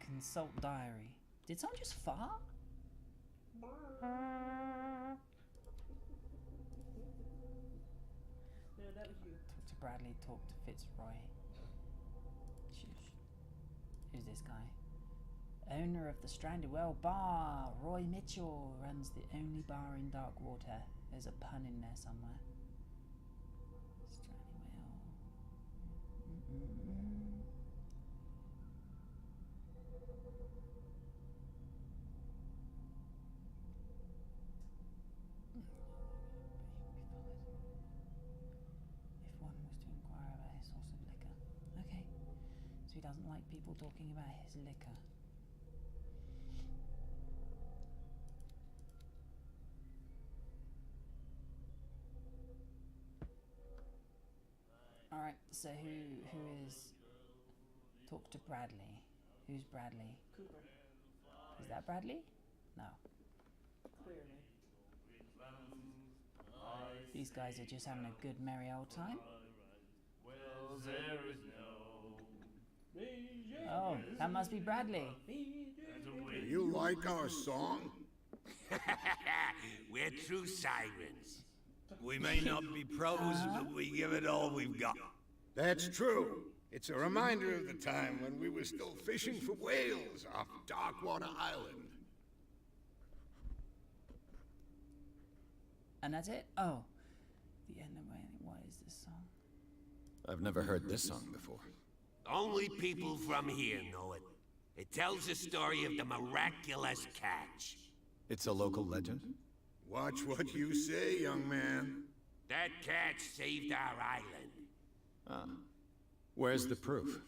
Consult diary. Did someone just fart? No, that was you. Talk to Bradley, talk to Fitzroy. Shush. Who's this guy? Owner of the Stranded Whale Bar, Roy Mitchell, runs the only bar in Darkwater. There's a pun in there somewhere. Stranded Whale. If one was to inquire about his source of liquor. Okay. So he doesn't like people talking about his liquor. Alright, so who is talk to Bradley? Who's Bradley? Cooper. Is that Bradley? No. Clearly. These guys are just having a good merry old time. Oh, that must be Bradley. Do you like our song? We're true sirens. We may not be pros, but we give it all we've got. That's true. It's a reminder of the time when we were still fishing for whales off Darkwater Island. And that's it? Oh. The end of what is this song? I've never heard this song before. Only people from here know it. It tells the story of the miraculous catch. It's a local legend? Watch what you say, young man. That catch saved our island. Ah. Where's the proof?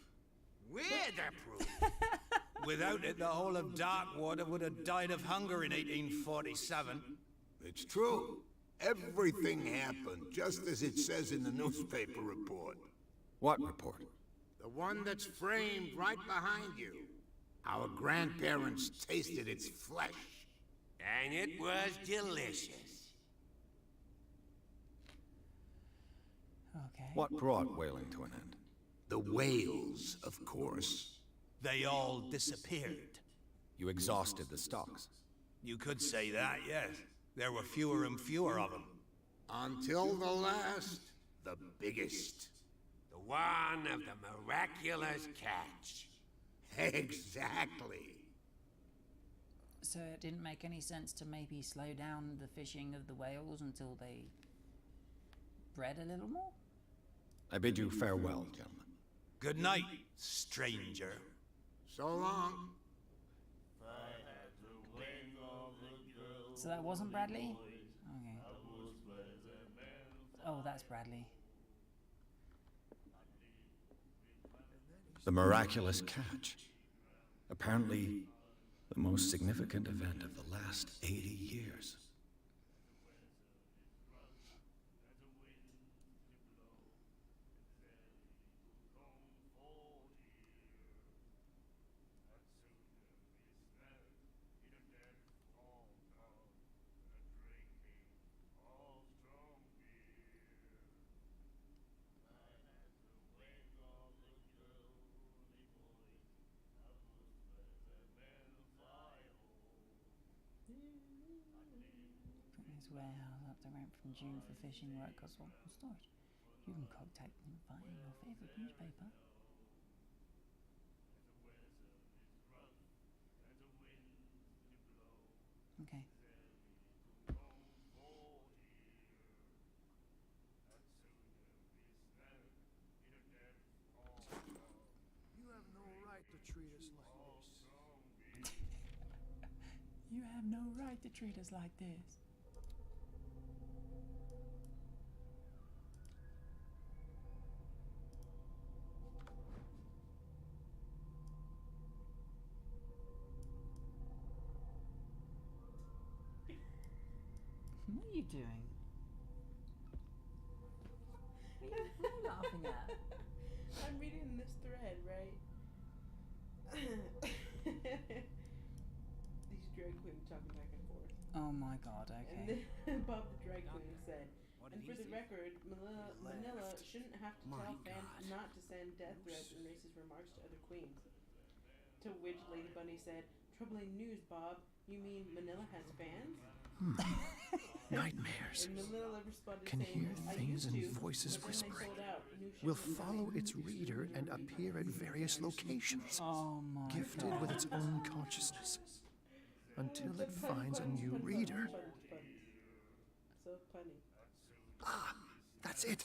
We're the proof. Without it, the whole of Darkwater would have died of hunger in 1847. It's true. Everything happened just as it says in the newspaper report. What report? The one that's framed right behind you. Our grandparents tasted its flesh. And it was delicious. Okay. What brought whaling to an end? The whales, of course. They all disappeared. You exhausted the stocks. You could say that, yes. There were fewer and fewer of them. Until the last, the biggest. The one of the miraculous catch. Exactly. So it didn't make any sense to maybe slow down the fishing of the whales until they bred a little more? I bid you farewell, gentlemen. Good night, stranger. So long. So that wasn't Bradley? Okay. Oh, that's Bradley. The miraculous catch. Apparently, the most significant event of the last 80 years. This warehouse up the ramp from June for fishing where it costs and storage. You can contact them via your favorite newspaper. Okay. You have no right to treat us like this. You have no right to treat us like this. What are you doing? What are you laughing at? I'm reading this thread, right? These drag queens talking back and forth. Oh my god, And okay. then Bob the drag queen said, and for the record, Manila shouldn't have to tell fans not to send death threats and racist remarks to other queens. To which Lady Bunny said, troubling news, Bob. You mean Manila has fans? Nightmares. And Manila responded Can saying, hear I things used and to, voices but then they whispering. sold out. New shit Will was follow coming. its reader and appear at various locations, Oh my gifted god. with its own consciousness, until it Pun, pun, finds a pun, new pun, pun, reader. pun, pun. So punny. Ah, that's it.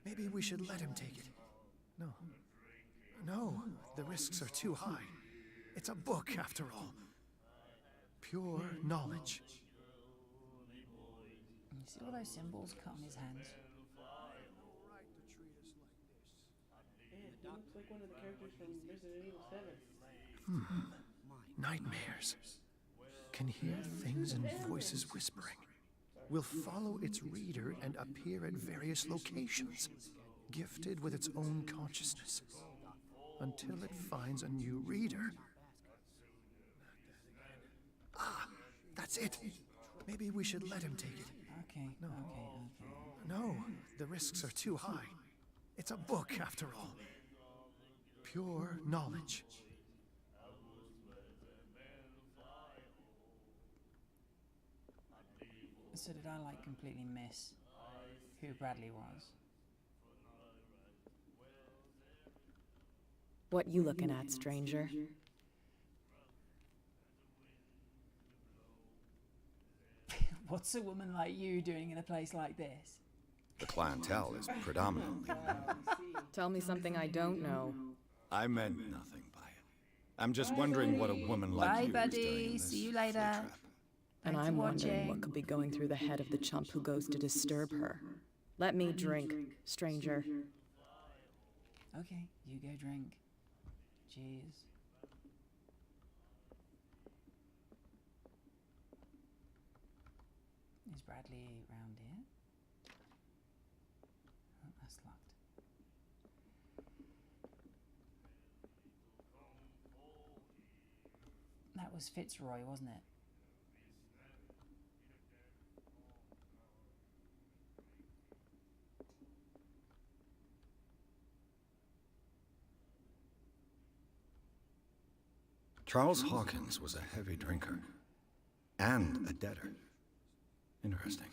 Maybe we should let him take it. No. No, the risks are too high. It's a book, after all. Pure knowledge. You see all those symbols cut on his hands? Yeah, he looks like one of the characters from Resident Evil 7. Nightmares. Can hear things and voices whispering. Will follow its reader and appear at various locations, gifted with its own consciousness, until it finds a new reader. Ah, that's it. Maybe we should let him take it. Okay, No. okay. No, the risks are too high. It's a book, after all. Pure knowledge. So did I like completely miss who Bradley was? What you looking at, stranger? What's a woman like you doing in a place like this? The clientele is predominantly men. Tell me something I don't know. I meant nothing by it. I'm just wondering what a woman like Bye, you is buddy. doing in this See you flea later. trap. And Thanks I'm for wondering watching. what could be going through the head of the chump who goes to disturb her. Let me drink, stranger. Okay, you go drink. Cheers. Is Bradley round here? Oh, that's locked. That was Fitzroy, wasn't it? Charles Hawkins was a heavy drinker. And a debtor. Interesting.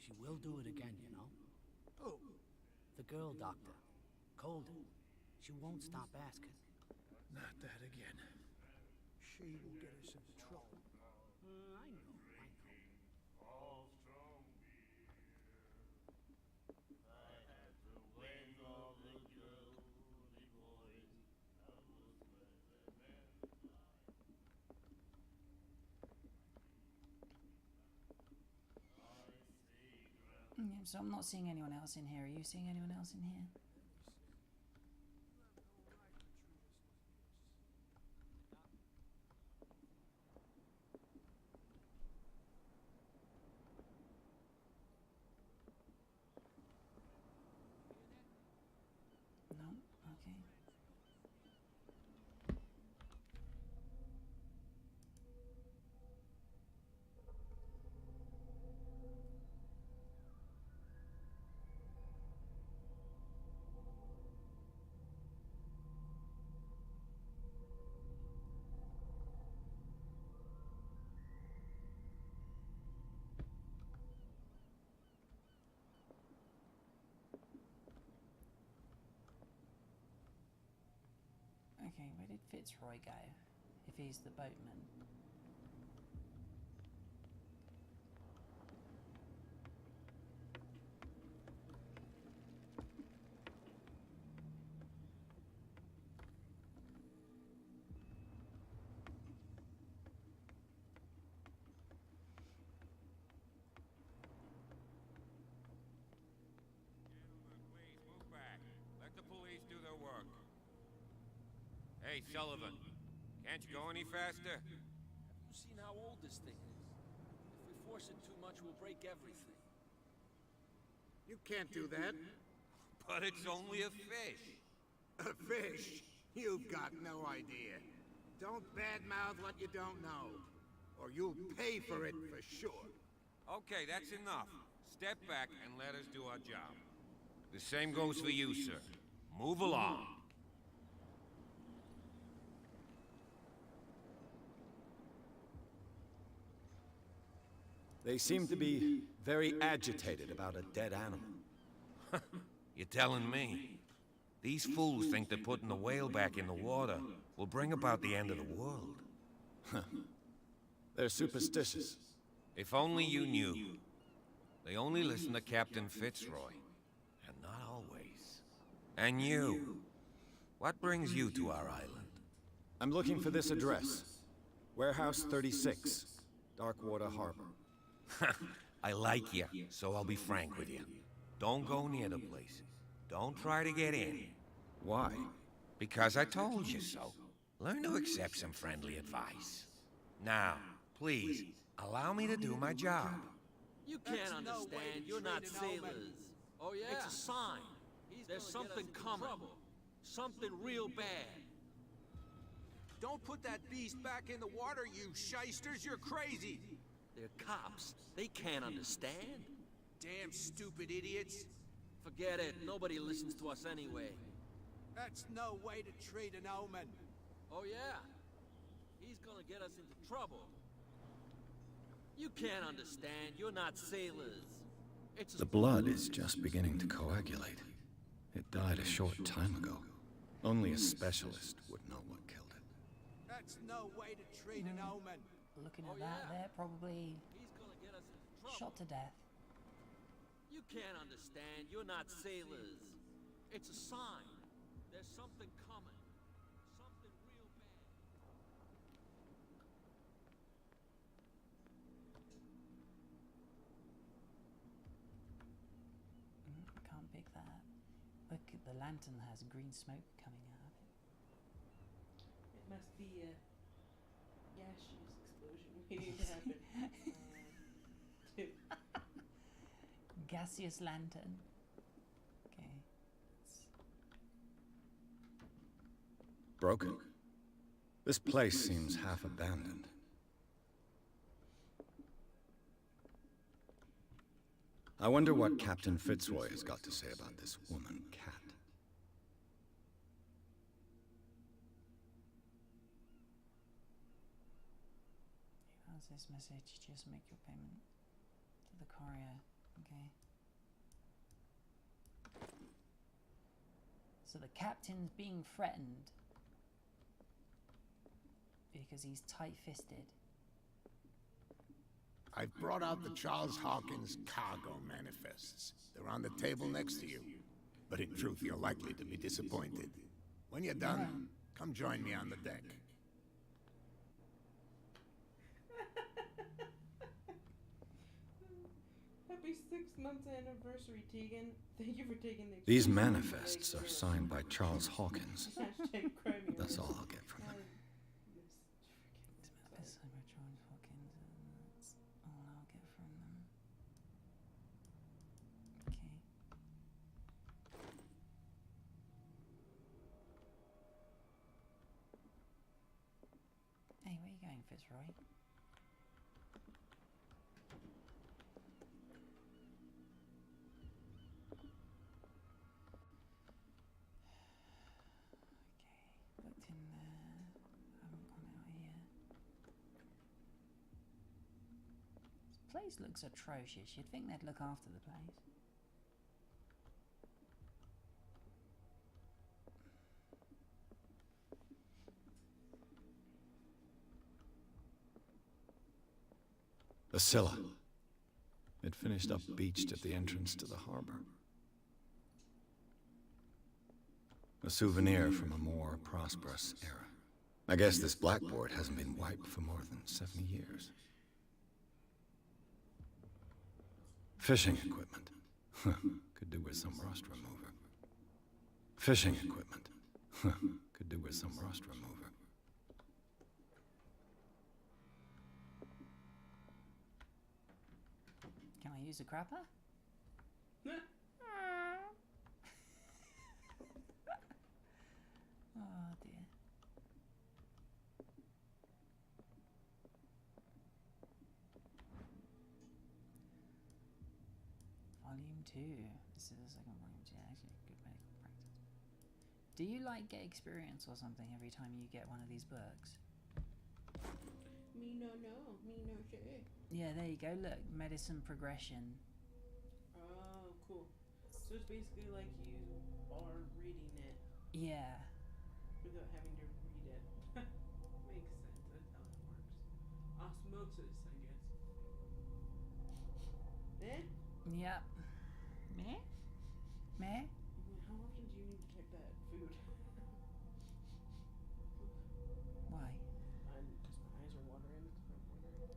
She will do it again, you know? Oh, The girl doctor. Colden. She won't stop asking. not that again. She will get us into trouble. I know. Yeah, so I'm not seeing anyone else in here. Are you seeing anyone else in here? No? Okay. Okay, where did Fitzroy go? If he's the boatman. Please move back. Let the police do their work. Hey, Sullivan. Can't you go any faster? You've seen how old this thing is. If we force it too much, we'll break everything. You can't do that. But it's only a fish. A fish? You've got no idea. Don't badmouth what you don't know, or you'll pay for it for sure. Okay, that's enough. Step back and let us do our job. The same goes for you, sir. Move along. They seem to be very agitated about a dead animal. You're telling me? These fools think that putting the whale back in the water will bring about the end of the world. They're superstitious. If only you knew. They only listen to Captain Fitzroy. And not always. And you. What brings you to our island? I'm looking for this address. Warehouse 36, Darkwater Harbor. I like you, so I'll be frank with you. Don't go near the place. Don't try to get in. Why? Because I told you so. Learn to accept some friendly advice. Now, please, allow me to do my job. You can't understand. You're not sailors. Oh, yeah? It's a sign. There's something coming. Something real bad. Don't put that beast back in the water, you shysters! You're crazy! They're cops. They can't understand. Damn stupid idiots! Forget it. Nobody listens to us anyway. That's no way to treat an omen. Oh, yeah? He's gonna get us into trouble. You can't understand. You're not sailors. It's The blood is just beginning to coagulate. It died a short time ago. Only a specialist would know what killed it. That's no way to treat an omen. Looking at that, they're probably He's gonna get us into trouble. shot to death. You can't understand. You're not sailors. It's a sign. There's something coming. Something real bad. Can't pick that. Look, the lantern has green smoke coming out of it. It must be a gaseous explosion waiting to happen. Gaseous lantern. Okay. Broken. This place seems half abandoned. I wonder what Captain Fitzroy has got to say about this woman, Cat. How's this message? Just make your payment to the courier. Okay. So the captain's being threatened because he's tight-fisted. I've brought out the Charles Hawkins cargo manifests. They're on the table next to you. But in truth, you're likely to be disappointed. When you're done, come join me on the deck. Happy 6 months anniversary, Tegan. Thank you for taking the... These manifests are signed by Charles Hawkins. Hashtag cry me a That's river. all I'll get from them. That's so much George Hawkins, and that's all I'll get from them. Okay. Hey, where are you going, Fitzroy? Looked in there. Haven't gone out here. This place looks atrocious. You'd think they'd look after the place. The Scylla. It finished up beached at the entrance to the harbor. A souvenir from a more prosperous era. I guess this blackboard hasn't been wiped for more than 70 years. Fishing equipment. Could do with some rust remover. Fishing equipment. Could do with some rust remover. Can I use a crapper? Oh dear. Volume 2. This is the second volume. Yeah, actually, good medical practice. Do you like get experience or something every time you get one of these books? Me no, me no sure. Yeah, there you go. Look, medicine progression. Oh, cool. So it's basically like you are reading it Yeah. without having to read it. Makes sense. That's how it works. Osmosis, I guess. Eh? Yep. Meh? Meh? How often do you need to check that food? Why? Because my eyes are watering.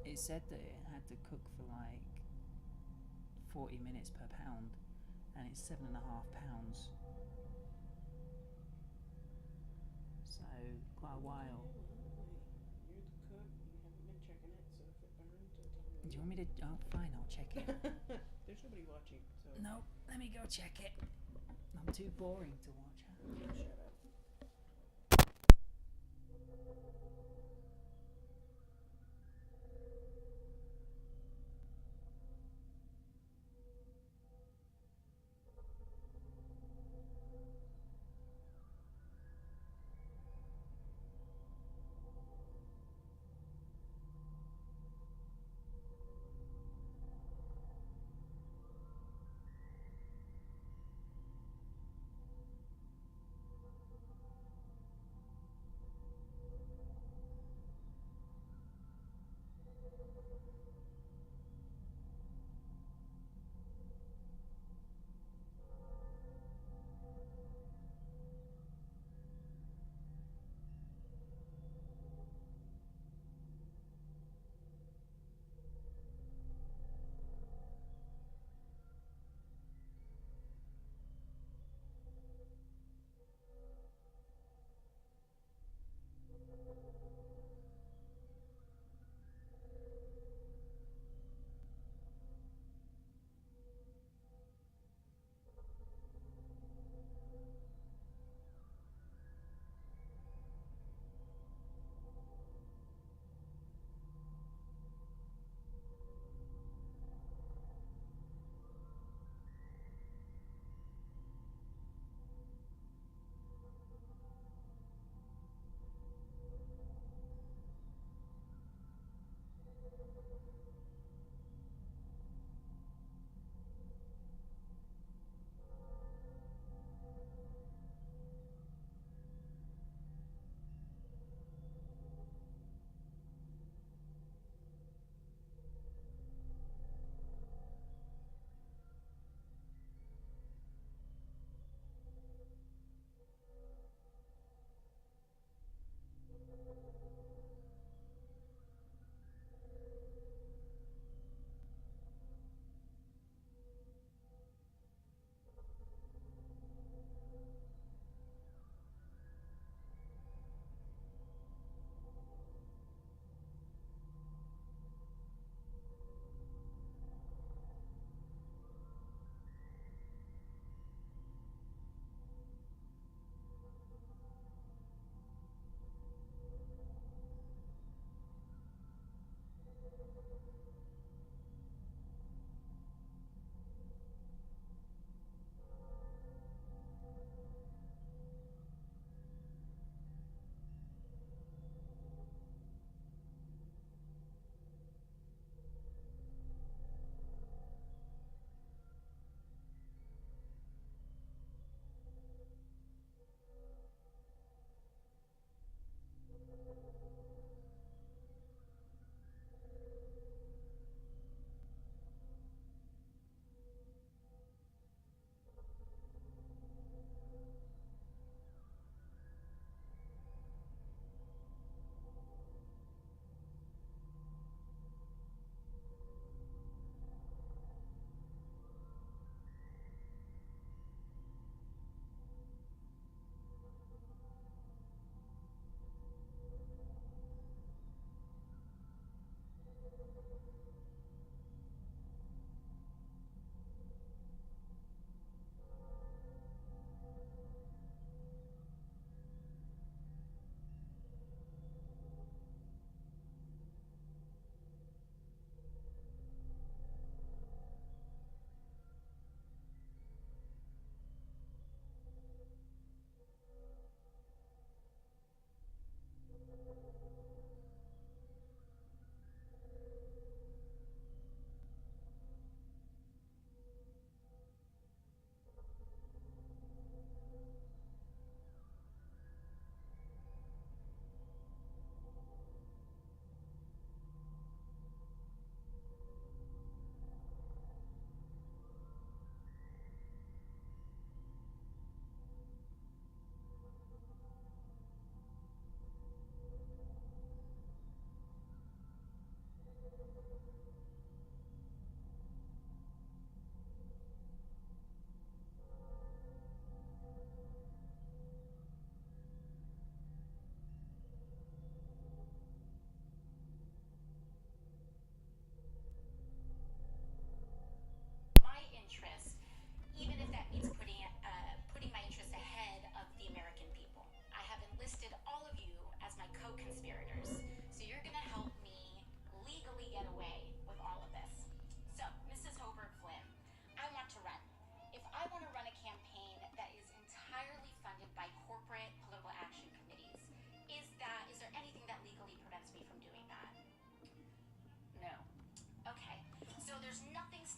It said that it had to cook for like 40 minutes per pound, and it's 7.5 pounds. So, quite a while. You're the cook. You haven't been checking it, so if it burns, tell me. Do you want me to? Oh, fine, I'll check it. There's nobody watching, so. No, let me go check it. I'm too boring to watch. Shut up.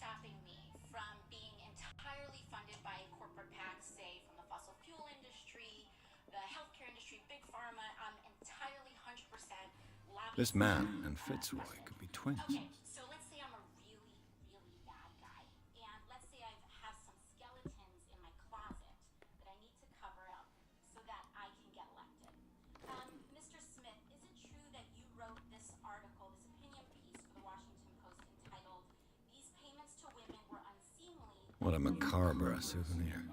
stopping me from being entirely funded by corporate PACs, say from the fossil fuel industry, the healthcare industry, big pharma. I'm entirely 100% lobbying. This man and Fitzroy could be twins. Okay, so let's say I'm a really, really bad guy, and let's say I have some skeletons in my closet that I need to cover up so that I can get elected. Mr. Smith, is it true that you wrote this article, this opinion piece for the Washington Post entitled, "These payments to women were unseemly"? What a macabre souvenir.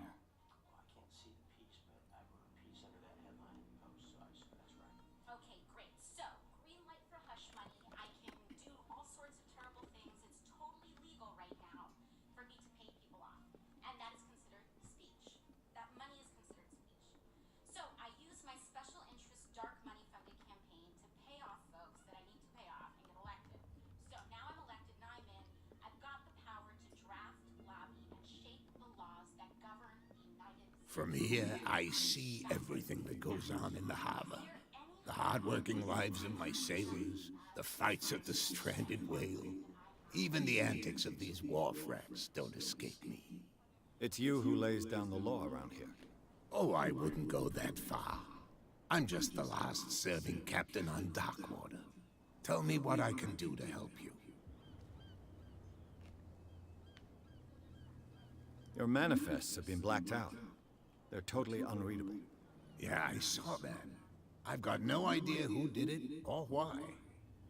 Okay, great. So, green light for hush money. I can do all sorts of terrible things. It's totally legal right now for me to pay people off. And that is considered speech. That money is considered speech. So, I use my special interest dark money funded campaign to pay off folks that I need to pay off and get elected. So, now I'm elected, now I'm in. I've got the power to draft, lobby, and shape the laws that govern the United States. From here, I see everything that goes on in the harbor. The hard-working lives of my sailors, the fights of the stranded whale, even the antics of these wharf rats don't escape me. It's you who lays down the law around here. Oh, I wouldn't go that far. I'm just the last serving captain on Darkwater. Tell me what I can do to help you. Your manifests have been blacked out. They're totally unreadable. Yeah, I saw that. I've got no idea who did it or why.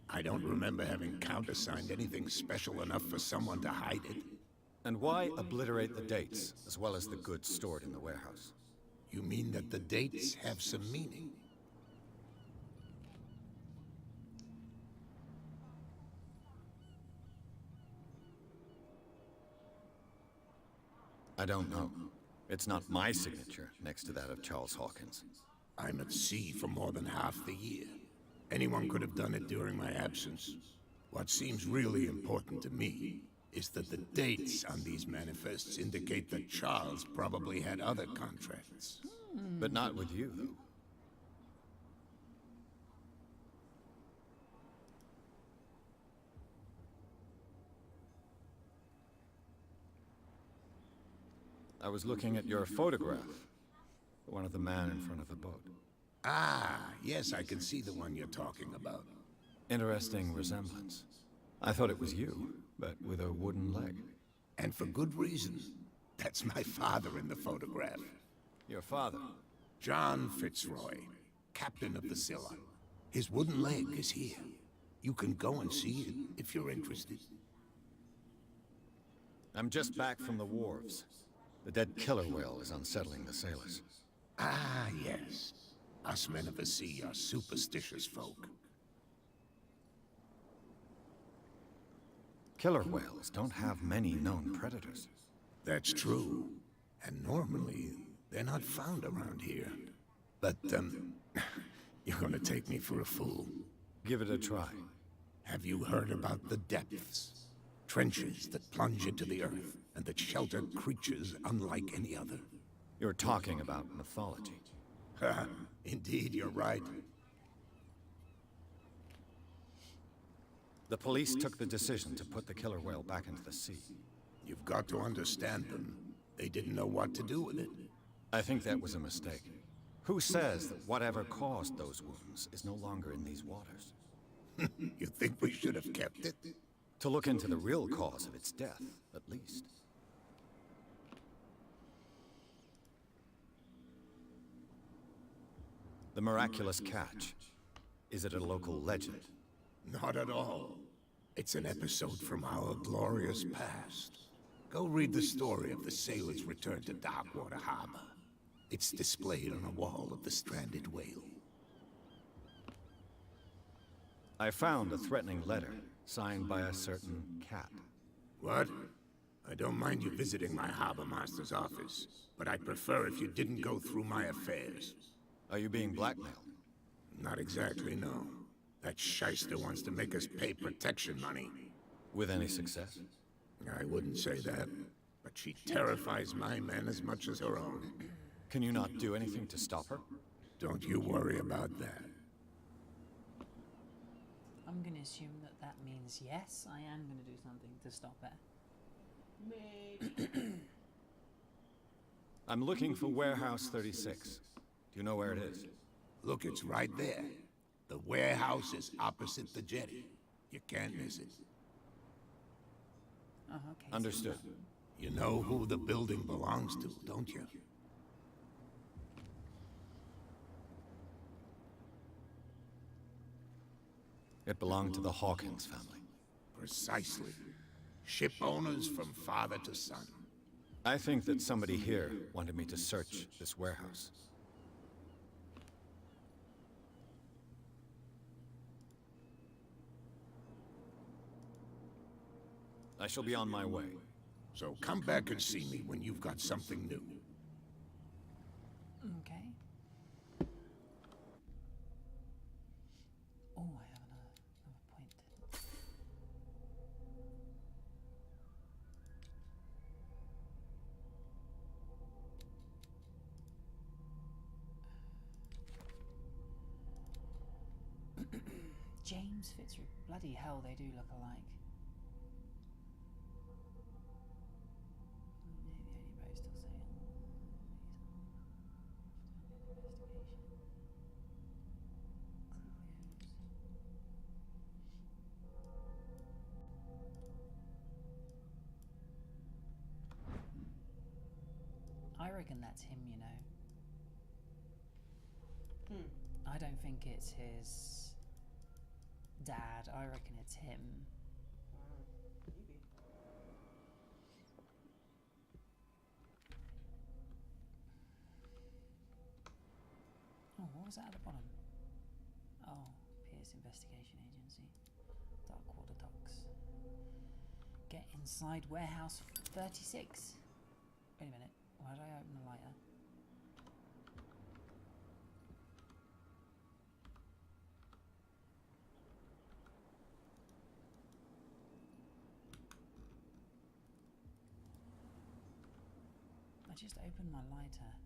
I don't remember having countersigned anything special enough for someone to hide it. And why obliterate the dates, as well as the goods stored in the warehouse? You mean that the dates have some meaning? I don't know. It's not my signature next to that of Charles Hawkins. I'm at sea for more than half the year. Anyone could have done it during my absence. What seems really important to me is that the dates on these manifests indicate that Charles probably had other contracts. But not with you, though. I was looking at your photograph. The one of the man in front of the boat. Ah, yes, I can see the one you're talking about. Interesting resemblance. I thought it was you, but with a wooden leg. And for good reason. That's my father in the photograph. Your father? John Fitzroy, captain of the Scylla. His wooden leg is here. You can go and see it if you're interested. I'm just back from the wharves. The dead killer whale is unsettling the sailors. Ah, yes. Us men of the sea are superstitious folk. Killer whales don't have many known predators. That's true. And normally, they're not found around here. But, you're gonna take me for a fool. Give it a try. Have you heard about the depths? Trenches that plunge into the earth and that shelter creatures unlike any other. You're talking about mythology. Indeed, you're right. The police took the decision to put the killer whale back into the sea. You've got to understand them. They didn't know what to do with it. I think that was a mistake. Who says that whatever caused those wounds is no longer in these waters? You think we should have kept it? To look into the real cause of its death, at least. The miraculous catch. Is it a local legend? Not at all. It's an episode from our glorious past. Go read the story of the sailor's return to Darkwater Harbor. It's displayed on a wall of the stranded whale. I found a threatening letter, signed by a certain cat. What? I don't mind you visiting my harbor master's office, but I'd prefer if you didn't go through my affairs. Are you being blackmailed? Not exactly, no. That shyster wants to make us pay protection money. With any success? I wouldn't say that, but she terrifies my men as much as her own. Can you not do anything to stop her? Don't you worry about that. I'm going to assume that that means yes, I am going to do something to stop her. Maybe. I'm looking for Warehouse 36. Do you know where it is? Look, it's right there. The warehouse is opposite the jetty. You can't miss it. Oh, okay. Understood. You know who the building belongs to, don't you? It belonged to the Hawkins family. Precisely. Ship owners from father to son. I think that somebody here wanted me to search this warehouse. I shall be on my way. So come back and see me when you've got something new. Okay. Oh, I have another point. James Fitzroy. Bloody hell, they do look alike. I reckon that's him, you know. I don't think it's his dad. I reckon it's him. Maybe. Oh, what was that at the bottom? Oh, Pierce Investigation Agency. Darkwater Docks. Get inside warehouse 36. Wait a minute. Why did I open the lighter? I just opened my lighter.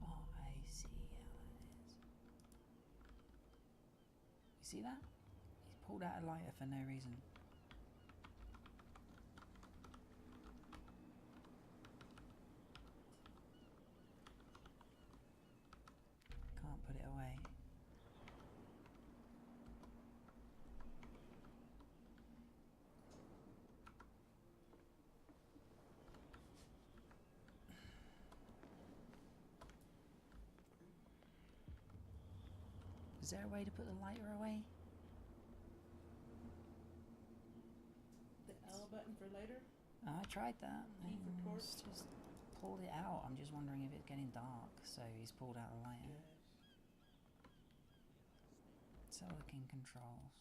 Oh, I see how that is. You see that? He's pulled out a lighter for no reason. Can't put it away. Is there a way to put the lighter away? The L button for later? I tried that. E for torch? It's just pulled it out. I'm just wondering if it's getting dark, so he's pulled out a lighter. Yes. Silicon controls.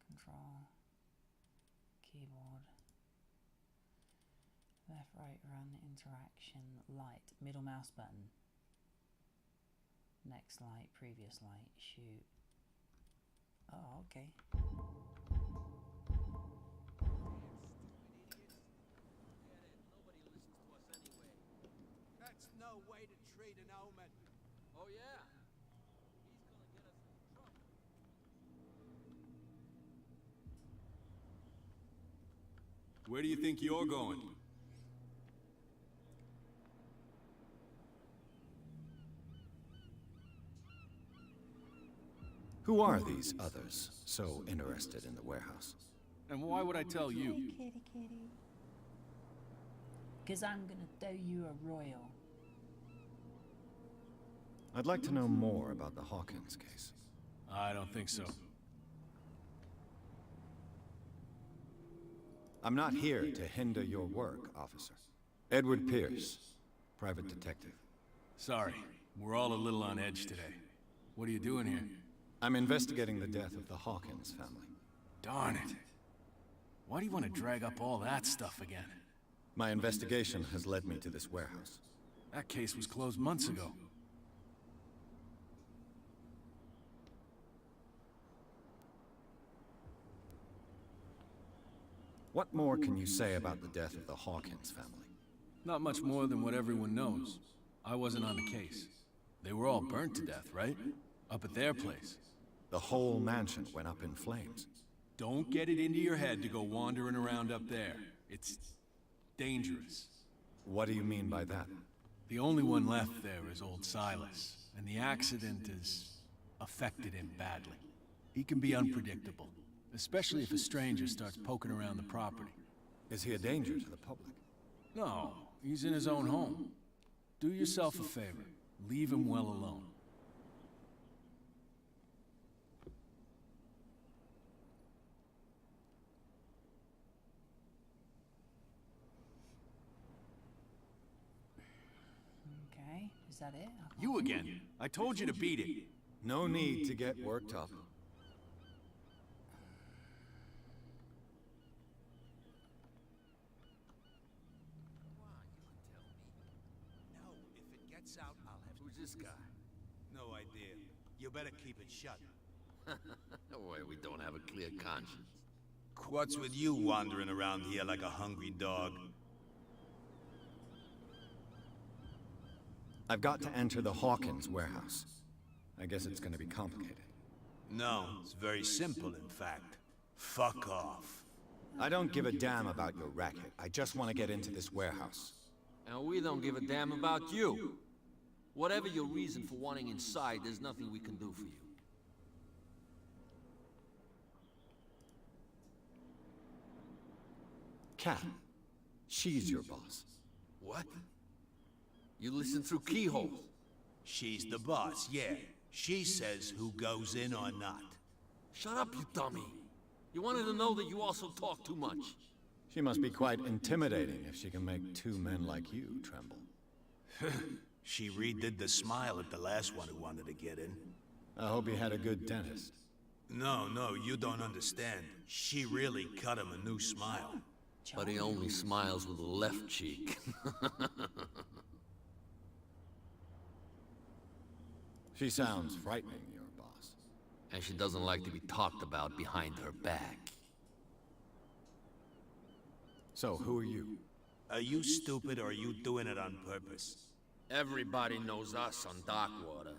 Control. Keyboard. Left, right, run, interaction, light. Middle mouse button. Next light, previous light, shoot. Oh, okay. That's no way to treat an omen. Oh, yeah. He's gonna get us in trouble. Where do you think you're going? Who are these others so interested in the warehouse? And why would I tell you? Kitty, kitty. Because I'm gonna throw you a royal. I'd like to know more about the Hawkins case. I don't think so. I'm not here to hinder your work, officer. Edward Pierce, private detective. Sorry, we're all a little on edge today. What are you doing here? I'm investigating the death of the Hawkins family. Darn it. Why do you want to drag up all that stuff again? My investigation has led me to this warehouse. That case was closed months ago. What more can you say about the death of the Hawkins family? Not much more than what everyone knows. I wasn't on the case. They were all burnt to death, right? Up at their place. The whole mansion went up in flames. Don't get it into your head to go wandering around up there. It's dangerous. What do you mean by that? The only one left there is old Silas, and the accident has affected him badly. He can be unpredictable, especially if a stranger starts poking around the property. Is he a danger to the public? No, he's in his own home. Do yourself a favor. Leave him well alone. Okay, is that it? You again. I told you to beat it. No need to get worked up. No, if it gets out, I'll have Who's this guy? no idea. You better keep it shut. Boy, we don't have a clear conscience. What's with you wandering around here like a hungry dog? I've got to enter the Hawkins warehouse. I guess it's gonna be complicated. No, it's very simple, in fact. Fuck off. I don't give a damn about your racket. I just want to get into this warehouse. And we don't give a damn about you. Whatever your reason for wanting inside, there's nothing we can do for you. Cat, she's your boss. What? You listen through keyholes. She's the boss, yeah. She says who goes in or not. Shut up, you dummy. You wanted to know that you also talk too much. She must be quite intimidating if she can make two men like you tremble. She redid the smile at the last one who wanted to get in. I hope he had a good dentist. No, you don't understand. She really cut him a new smile. But he only smiles with the left cheek. She sounds frightening, your boss. And she doesn't like to be talked about behind her back. So, who are you? Are you stupid or are you doing it on purpose? Everybody knows us on Darkwater.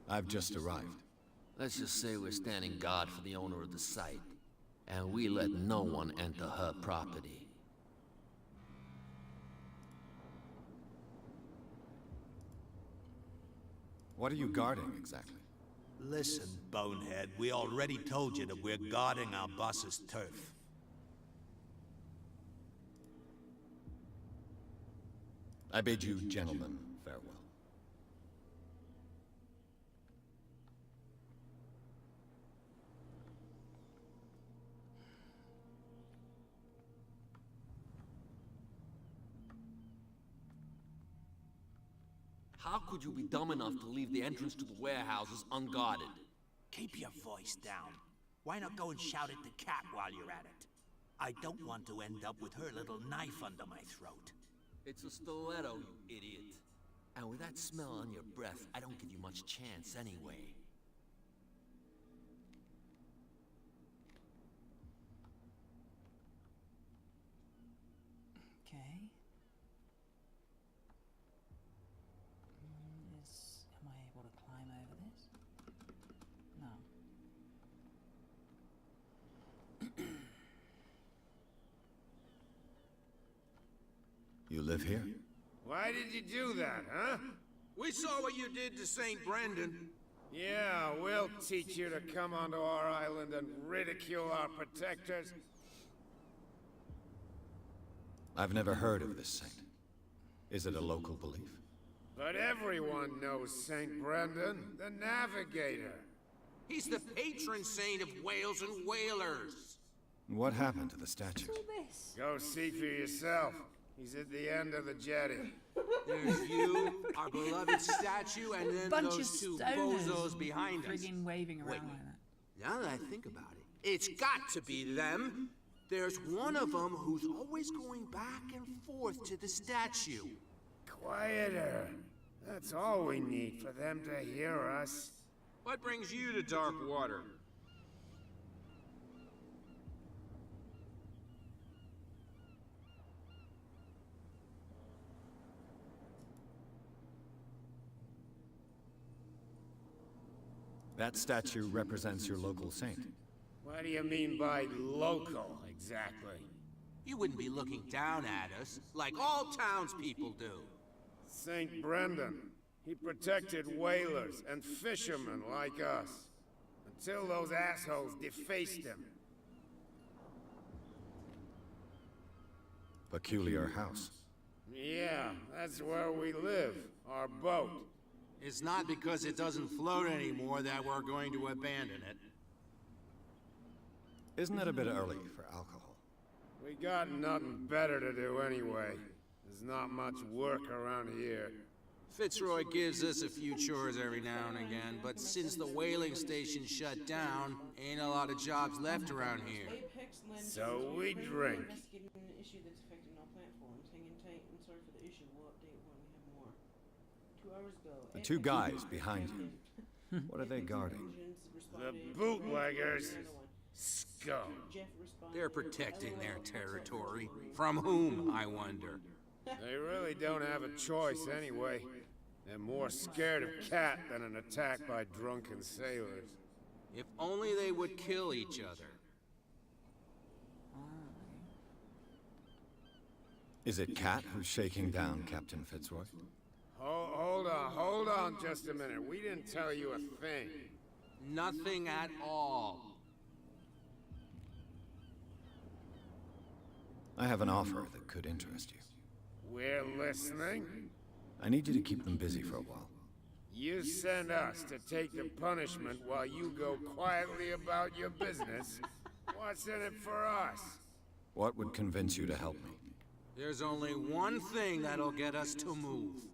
I've just arrived. Let's just say we're standing guard for the owner of the site. And we let no one enter her property. What are you guarding, exactly? Listen, bonehead, we already told you that we're guarding our boss's turf. I bid you, gentlemen, farewell. How could you be dumb enough to leave the entrance to the warehouses unguarded? Keep your voice down. Why not go and shout at the cat while you're at it? I don't want to end up with her little knife under my throat. It's a stiletto, you idiot. And with that smell on your breath, I don't give you much chance anyway. Okay. Am I able to climb over this? No. You live here? Why did you do that, huh? We saw what you did to St. Brendan. Yeah, we'll teach you to come onto our island and ridicule our protectors. I've never heard of this saint. Is it a local belief? But everyone knows St. Brendan, the Navigator. He's the patron saint of whales and whalers. What happened to the statue? Go see for yourself. He's at the end of the jetty. There's you, our beloved statue, and then Bunch those of two stoners bozos behind us. friggin' waving around Wait. like that. Now that I think about it, it's got to be them. There's one of them who's always going back and forth to the statue. Quieter. That's all we need for them to hear us. What brings you to Darkwater? That statue represents your local saint. What do you mean by local, exactly? You wouldn't be looking down at us, like all townspeople do. Saint Brendan. He protected whalers and fishermen like us. Until those assholes defaced him. Peculiar house. Yeah, that's where we live. Our boat. It's not because it doesn't float anymore that we're going to abandon it. Isn't it a bit early for alcohol? We got nothing better to do anyway. There's not much work around here. Fitzroy gives us a few chores every now and again, but since the whaling station shut down, ain't a lot of jobs left around here. So we drink. Investigating an issue that's affecting all platforms. Hang in tight and sorry for the issue. We'll update when we have more. 2 hours ago. The two guys behind you. What are they guarding? The bootleggers. Scum. They're protecting their territory. From whom, I wonder? They really don't have a choice anyway. They're more scared of Cat than an attack by drunken sailors. If only they would kill each other. Is it Cat who's shaking down Captain Fitzroy? Hold on just a minute. We didn't tell you a thing. Nothing at all. I have an offer that could interest you. We're listening. I need you to keep them busy for a while. You send us to take the punishment while you go quietly about your business. What's in it for us? What would convince you to help me? There's only one thing that'll get us to move.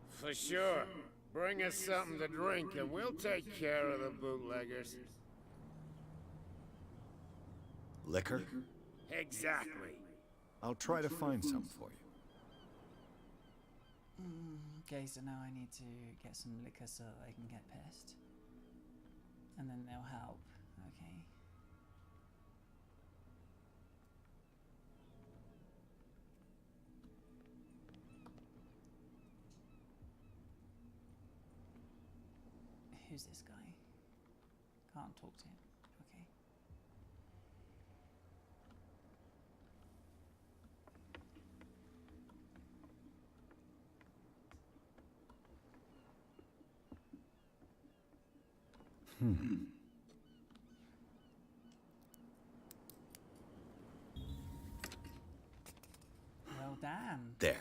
For sure. Bring us something to drink and we'll take care of the bootleggers. Liquor? Exactly. I'll try to find some for you. Okay, so now I need to get some liquor so that I can get pissed. And then they'll help. Okay. Who's this guy? Can't talk to him. Okay. Well, damn. There.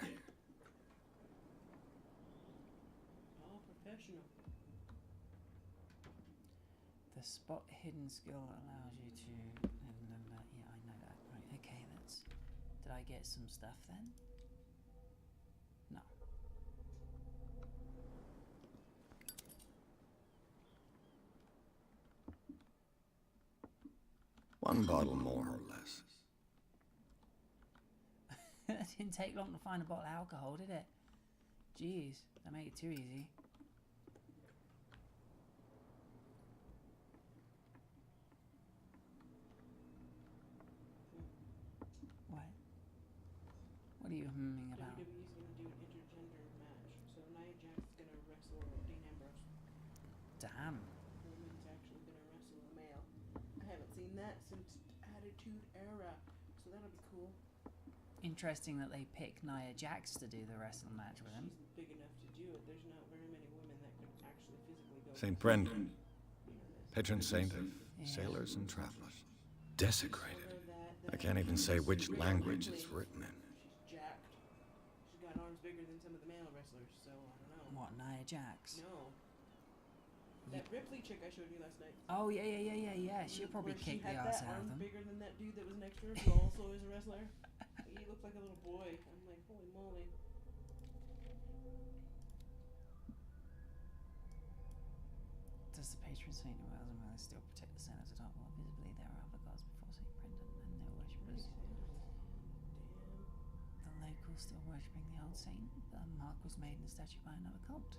All professional. The spot hidden skill allows you to. Yeah, I know that. Right. Okay. That's. Did I get some stuff then? No. One bottle more or less. It didn't take long to find a bottle of alcohol, did it? Jeez, that made it too easy. What? What are you humming about? WWE's gonna do an intergender match. So Nia Jax's gonna wrestle Dean Ambrose. Damn. A woman's actually gonna wrestle a male. I haven't seen that since Attitude Era, so that'll be cool. Interesting that they pick Nia Jax to do the wrestling match with him. She's big enough to do it. There's not very many women that could actually physically go. St. Brendan, patron saint of sailors and travelers. Desecrated. I can't even say which language it's written in. She's jacked. She's got arms bigger than some of the male wrestlers, so I don't know. What, Nia Jax? No. That Ripley chick I showed you last night. Oh, yeah. She'll probably Where kick she the had ass that out of arm them. bigger than that dude that was next to her, who also is a wrestler. He looked like a little boy. I'm like, holy moly. Does the patron saint of Wales and Wales still protect the centre of the dark world visibly? There are other gods before St. Brendan and their worshippers. The locals still worshipping the old saint. The mark was made in the statue by another cult.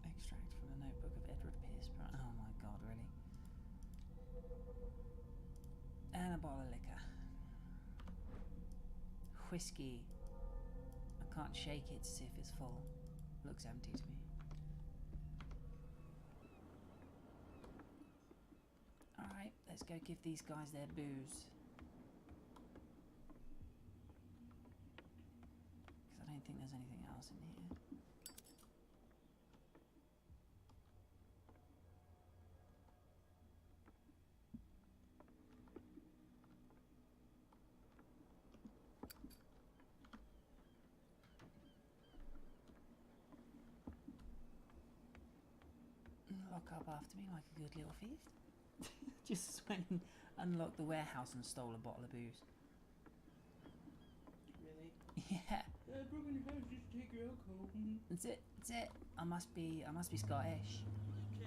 Extract from the notebook of Edward Pierce. Oh my god, really? And a bottle of liquor. Whiskey. I can't shake it to see if it's full. Looks empty to me. Let's go give these guys their booze. Because I don't think there's anything else in here. Lock up after me like a good little thief. Just went and unlocked the warehouse and stole a bottle of booze. Really? Yeah. I broke in your house just to take your alcohol. That's it. That's it. I must be Scottish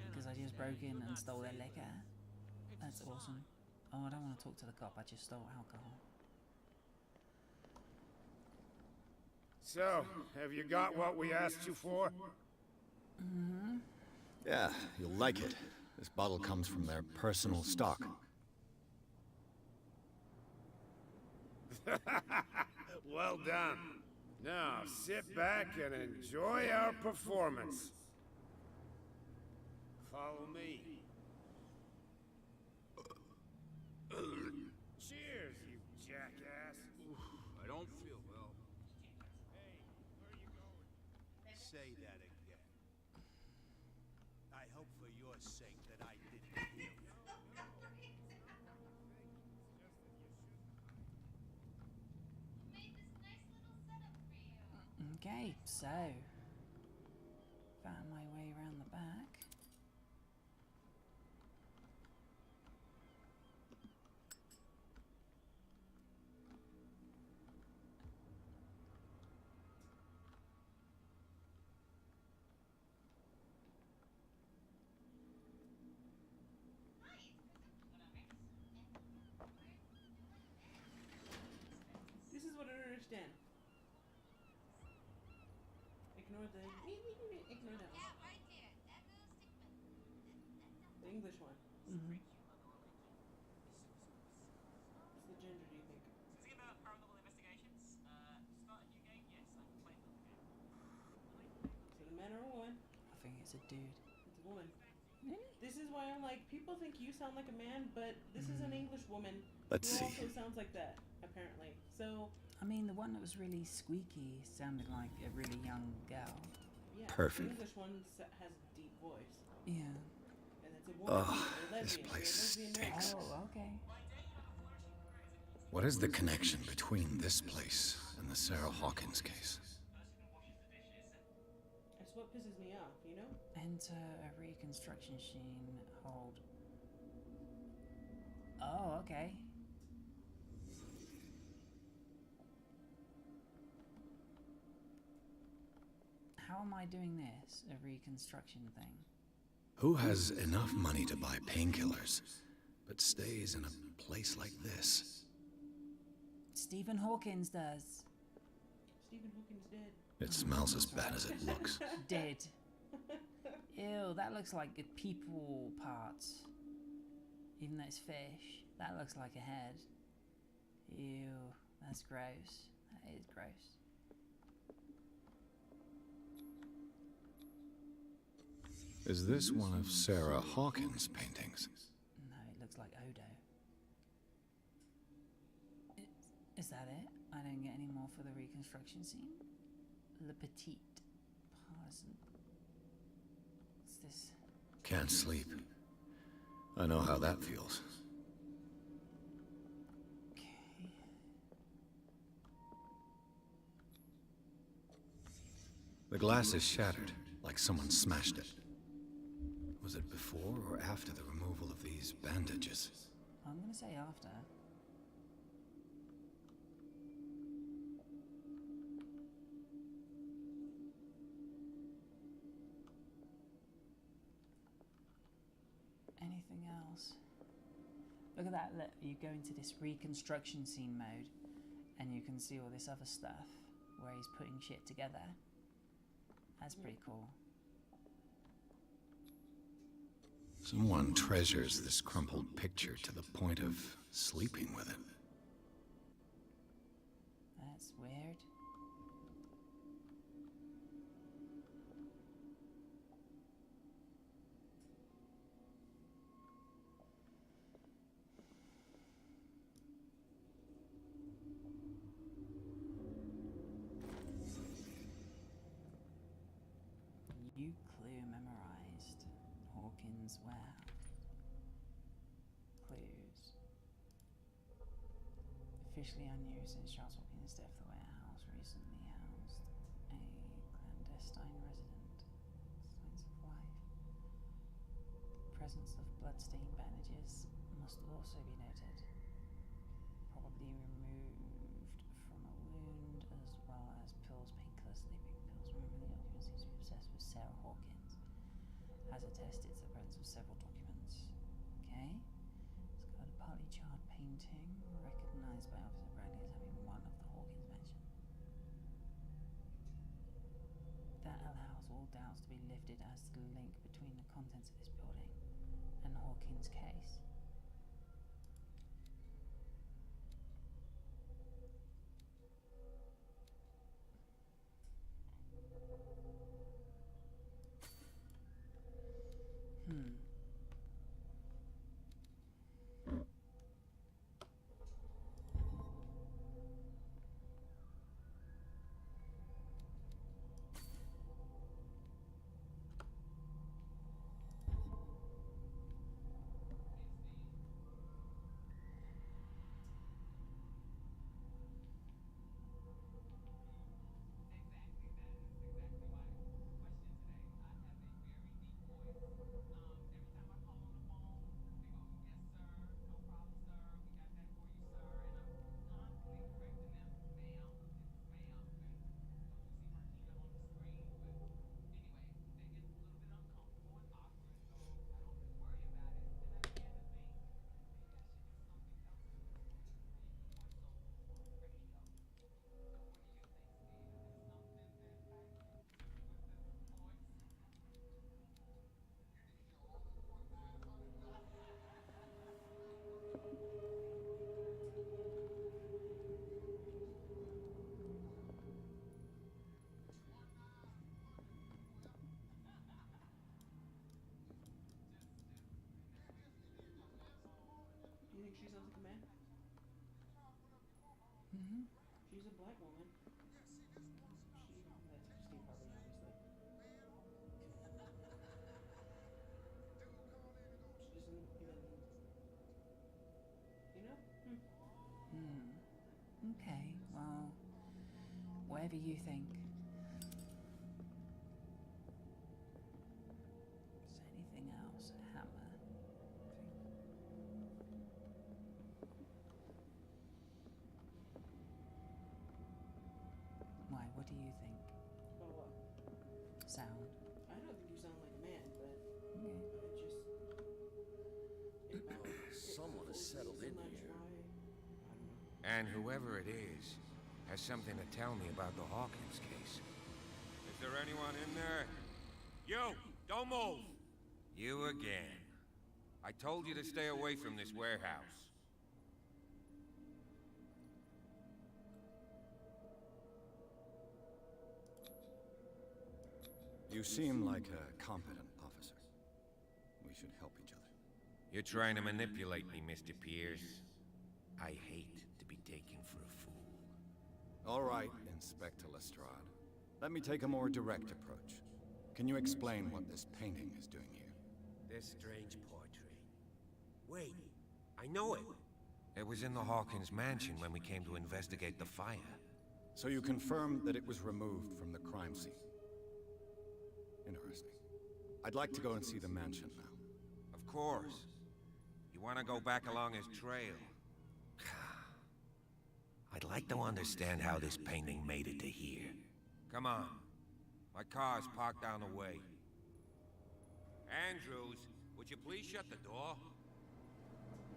because I just broke in and stole their liquor. That's awesome. Oh, I don't want to talk to the cop. I just stole alcohol. So, have you got what we asked you for? Mm-hmm. Yeah, you'll like it. This bottle comes from their personal stock. Well done. Now, sit back and enjoy our performance. Follow me. Cheers, you jackass. I don't feel well. Hey, where are you going? Say that again. I hope for your sake that I didn't hear you. Okay, so found my way around the back. This is what I don't understand. Ignore the... Ignore that one. The English one. Mm-hmm. What's the gender, do you think? Is it about paranormal investigations? Start a new game? Yes, I can play another game. Is it a man or a woman? I think it's a dude. It's a woman. This is why I'm like, people think you sound like a man, but this is an English woman Let's who see. also sounds like that, apparently. So, I mean, the one that was really squeaky sounded like a really young girl. yeah, Perfect. the English one has a deep voice. Yeah. And it's a woman. Ugh, They're this lesbian. place They're lesbian stinks. males. Oh, okay. What is the connection between this place and the Sarah Hawkins case? That's what pisses me off, you know? Enter a reconstruction scene. Hold. Oh, okay. How am I doing this? A reconstruction thing? Who has enough money to buy painkillers, but stays in a place like this? Stephen Hawkins does. Stephen Hawking's dead. It smells as bad as it looks. Dead. Ew, that looks like a people parts. Even though it's fish, that looks like a head. Ew, that's gross. That is gross. Is this one of Sarah Hawkins' paintings? No, it looks like Odo. Is that it? I don't get any more for the reconstruction scene. Le Petit Parson. What's this? Can't sleep. I know how that feels. Okay. The glass is shattered, like someone smashed it. Was it before or after the removal of these bandages? I'm gonna say after. Anything else? Look at that, look, you go into this reconstruction scene mode and you can see all this other stuff where he's putting shit together. That's pretty cool. Someone treasures this crumpled picture to the point of sleeping with it. That's weird. You clue memorized. Hawkins warehouse. Clues. Officially unused since Charles Hawkins' death, the warehouse recently housed a clandestine resident. Signs of life. Presence of bloodstained bandages must also be noted. Probably removed from a wound, as well as pills, painkillers, sleeping pills. Remember, the occupant seems to be obsessed with Sarah Hawkins. Has attested to the presence of several documents. Okay? It's got a partly charred painting, recognized by Officer Bradley as having one of the Hawkins mentioned. That allows all doubts to be lifted as to the link between the contents of this building and Hawkins' case. Do you think she sounds like a man? Mm-hmm. She's a black woman. That's Steve Harvey, obviously. She doesn't even, Okay, well, whatever you think. Is there anything else? Hammer. Why, what do you think? About what? Sound. I don't think you sound like a man, but Okay. Someone has settled in here. And whoever it is has something to tell me about the Hawkins case. Is there anyone in there? You! Don't move! You again. I told you to stay away from this warehouse. You seem like a competent officer. We should help each other. You're trying to manipulate me, Mr. Pierce. I hate to be taken for a fool. All right, Inspector Lestrade. Let me take a more direct approach. Can you explain what this painting is doing here? This strange portrait. Wait, I know it. It was in the Hawkins mansion when we came to investigate the fire. So you confirm that it was removed from the crime scene? Interesting. I'd like to go and see the mansion now. Of course. You want to go back along his trail? I'd like to understand how this painting made it to here. Come on. My car's parked down the way. Andrews, would you please shut the door?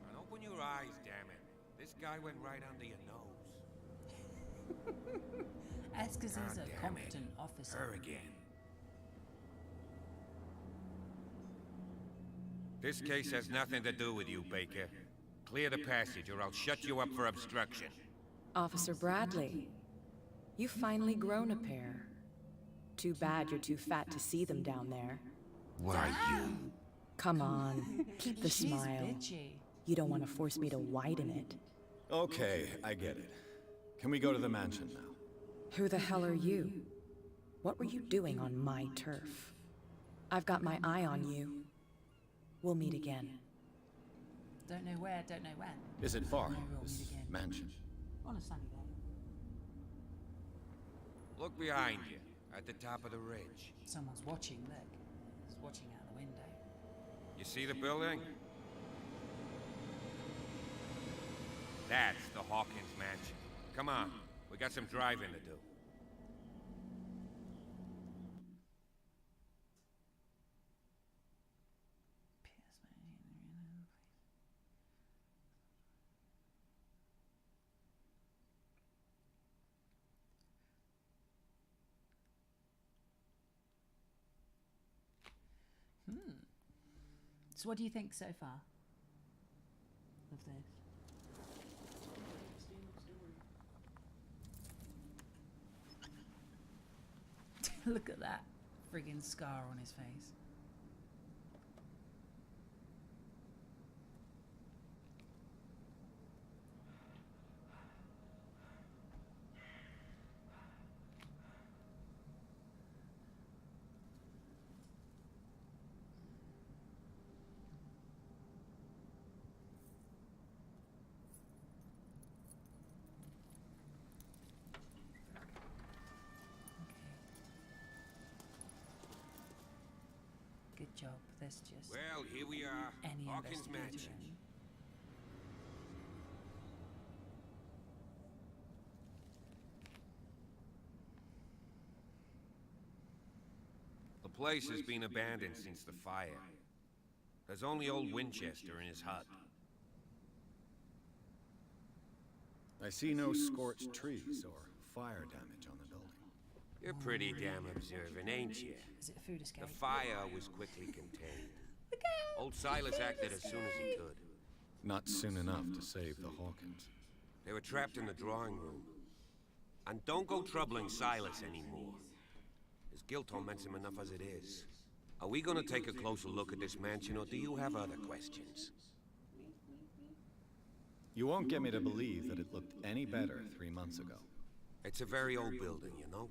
And open your eyes, damn it. This guy went right under your nose. Eskers is God a damn it. competent officer. Her again. This case has nothing to do with you, Baker. Clear the passage, or I'll shut you up for obstruction. Officer Bradley, you've finally grown a pair. Too bad you're too fat to see them down there. Why, you? Come on, keep the She's smile. bitchy. You don't want to force me to widen it. Okay, I get it. Can we go to the mansion now? Who the hell are you? What were you doing on my turf? I've got my eye on you. We'll meet again. Don't know where, don't know when. Is it far, No, we'll meet this again. mansion? On a sunny day. Look behind you, at the top of the ridge. Someone's watching, look. He's watching out the window. You see the building? That's the Hawkins mansion. Come on, we got some driving to do. So what do you think so far of this? Look at that friggin' scar on his face. Good job. There's just Well, here we are, any Hawkins investigator mansion. in. The place has been abandoned since the fire. There's only old Winchester in his hut. I see no scorched trees or fire damage on the building. You're pretty damn observant, ain't you? Is it a food escape? The fire was quickly contained. Old Silas acted as soon as he could. Not soon enough to save the Hawkins. They were trapped in the drawing room. And don't go troubling Silas anymore. His guilt torments him enough as it is. Are we gonna take a closer look at this mansion, or do you have other questions? You won't get me to believe that it looked any better 3 months ago. It's a very old building, you know?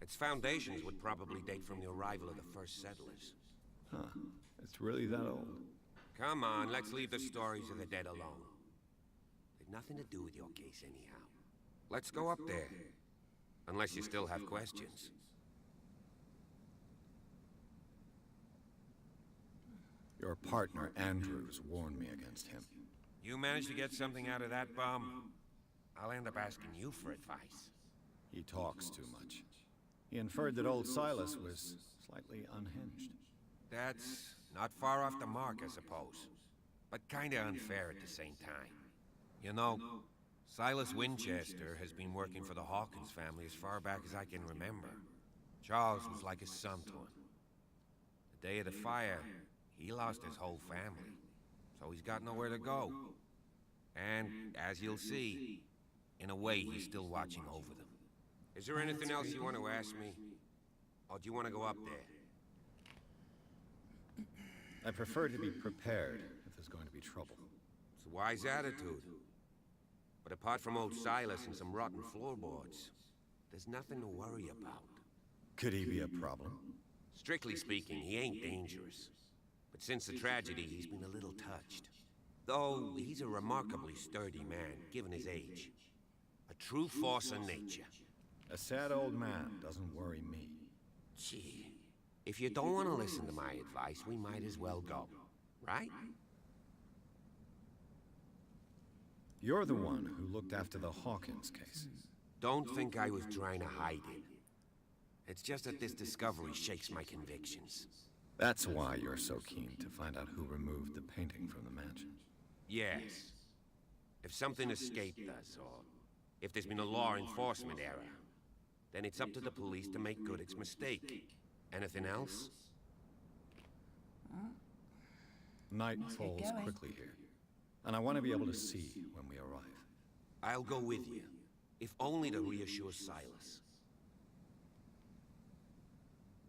Its foundations would probably date from the arrival of the first settlers. Huh. It's really that old. Come on, let's leave the stories of the dead alone. They've nothing to do with your case anyhow. Let's go up there. Unless you still have questions. Your partner, Andrews, warned me against him. You managed to get something out of that bum? I'll end up asking you for advice. He talks too much. He inferred that old Silas was slightly unhinged. That's not far off the mark, I suppose. But kinda unfair at the same time. You know, Silas Winchester has been working for the Hawkins family as far back as I can remember. Charles was like a son to him. The day of the fire, he lost his whole family. So he's got nowhere to go. And, as you'll see, in a way, he's still watching over them. Is there anything else you want to ask me? Or do you want to go up there? I prefer to be prepared if there's going to be trouble. It's a wise attitude. But apart from old Silas and some rotten floorboards, there's nothing to worry about. Could he be a problem? Strictly speaking, he ain't dangerous. But since the tragedy, he's been a little touched. Though he's a remarkably sturdy man, given his age. A true force of nature. A sad old man doesn't worry me. Gee, if you don't want to listen to my advice, we might as well go. Right? You're the one who looked after the Hawkins case. Don't think I was trying to hide it. It's just that this discovery shakes my convictions. That's why you're so keen to find out who removed the painting from the mansion. Yes. If something escaped us, or if there's been a law enforcement error, then it's up to the police to make good its mistake. Anything else? Night falls quickly here, and I want to be able to see when we arrive. I'll go with you, if only to reassure Silas.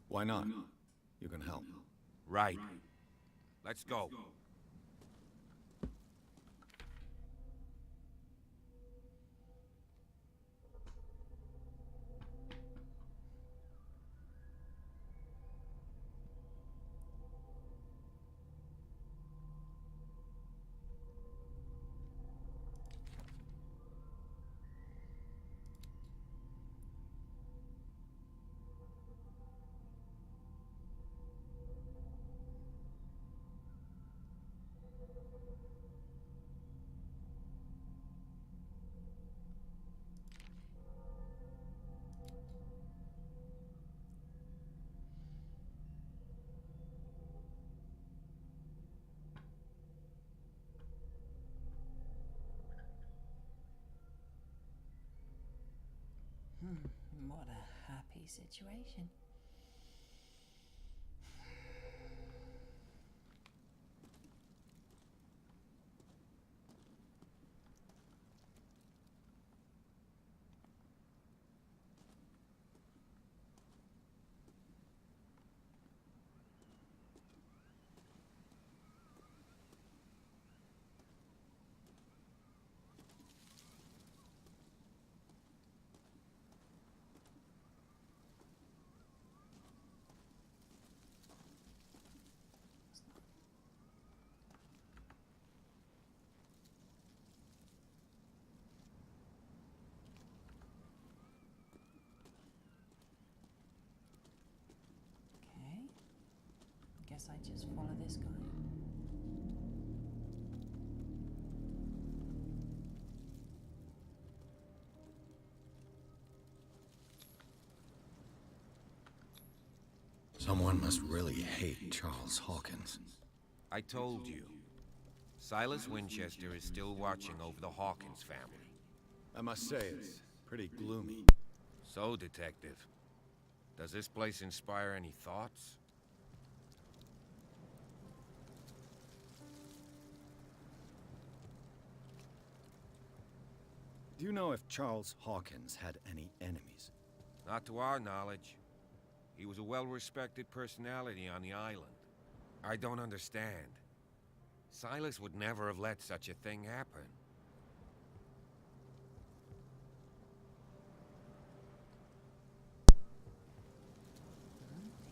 Why not? You can help. Right. Let's go. What a happy situation. Guess I just follow this guy. Someone must really hate Charles Hawkins. I told you. Silas Winchester is still watching over the Hawkins family. I must say, it's pretty gloomy. So, Detective, does this place inspire any thoughts? Do you know if Charles Hawkins had any enemies? Not to our knowledge. He was a well-respected personality on the island. I don't understand. Silas would never have let such a thing happen.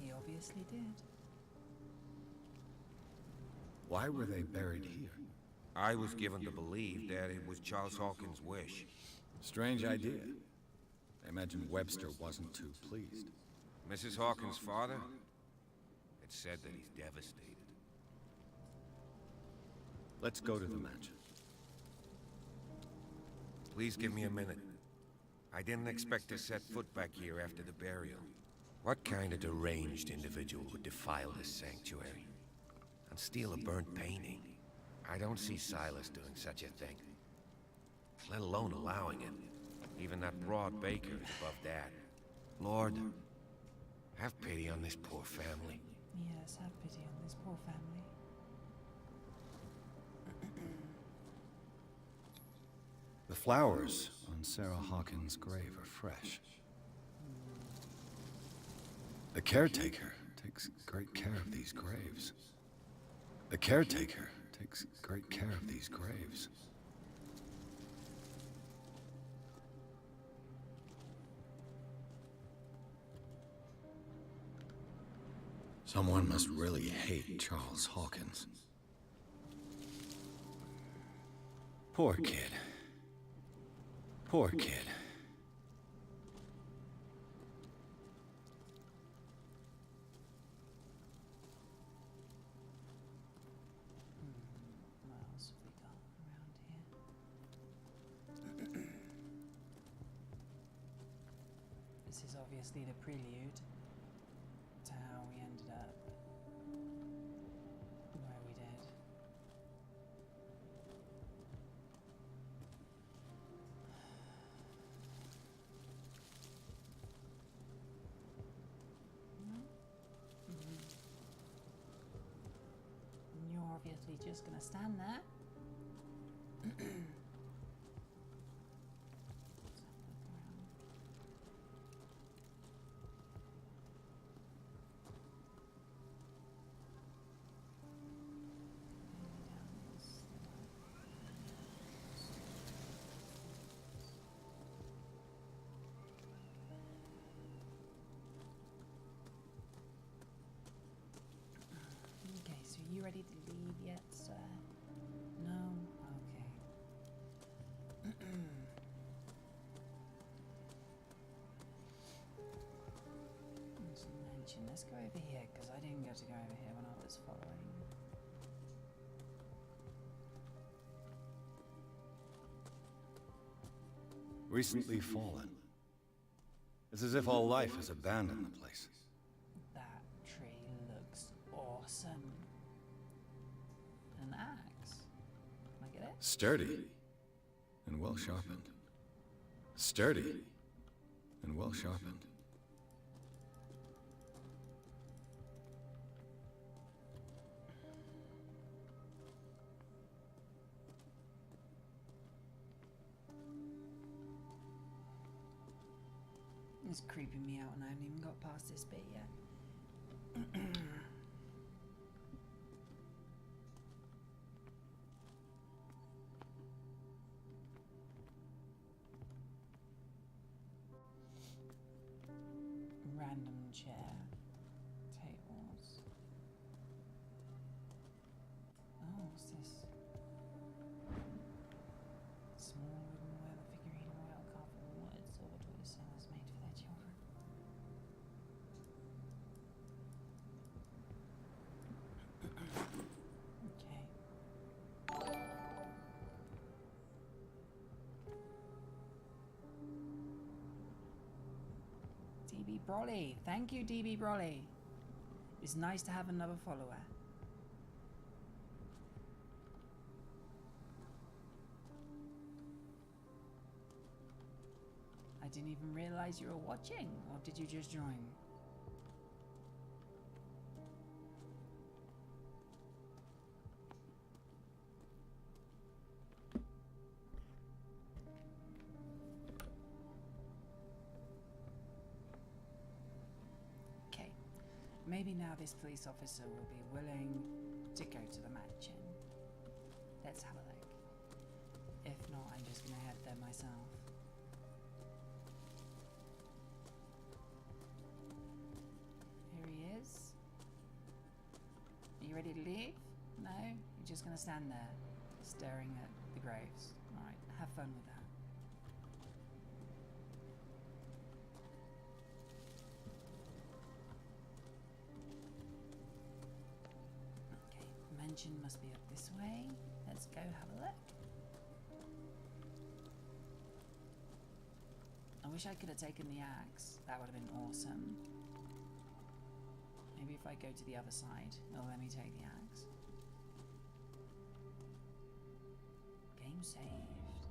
He obviously did. Why were they buried here? I was given to believe that it was Charles Hawkins' wish. Strange idea. I imagine Webster wasn't too pleased. Mrs. Hawkins' father? It's said that he's devastated. Let's go to the mansion. Please give me a minute. I didn't expect to set foot back here after the burial. What kind of deranged individual would defile this sanctuary and steal a burnt painting? I don't see Silas doing such a thing, let alone allowing it. Even that broad baker is above that. Lord, have pity on this poor family. Yes, have pity on this poor family. The flowers on Sarah Hawkins' grave are fresh. The caretaker takes great care of these graves. The caretaker takes great care of these graves. Someone must really hate Charles Hawkins. Poor kid. Poor kid. What else have we got around here? This is obviously the prelude to how we ended up where we did. And you're obviously just gonna stand there. Okay, so are you ready to leave yet, sir? No? Okay. Let's mention, let's go over here, because I didn't get to go over here when I was following. Recently fallen. It's as if all life has abandoned the place. That tree looks awesome. An axe. Can I get it? Sturdy and well sharpened. Sturdy And well sharpened. It's creeping me out and I haven't even got past this bit yet. Random chair. Tables. Oh, what's this? Small wooden whale figurine whale carved from wood, silver toy sellers made for their children. Okay. DB Brolly. Thank you, DB Brolly. It's nice to have another follower. I didn't even realize you were watching, or did you just join? Okay, maybe now this police officer will be willing to go to the mansion. Let's have a look. If not, I'm just gonna head there myself. Here he is. Are you ready to leave? No? You're just gonna stand there, staring at the graves. Alright, have fun with that. Okay, mansion must be up this way. Let's go have a look. I wish I could have taken the axe. That would have been awesome. Maybe if I go to the other side, it'll let me take the axe. Game saved.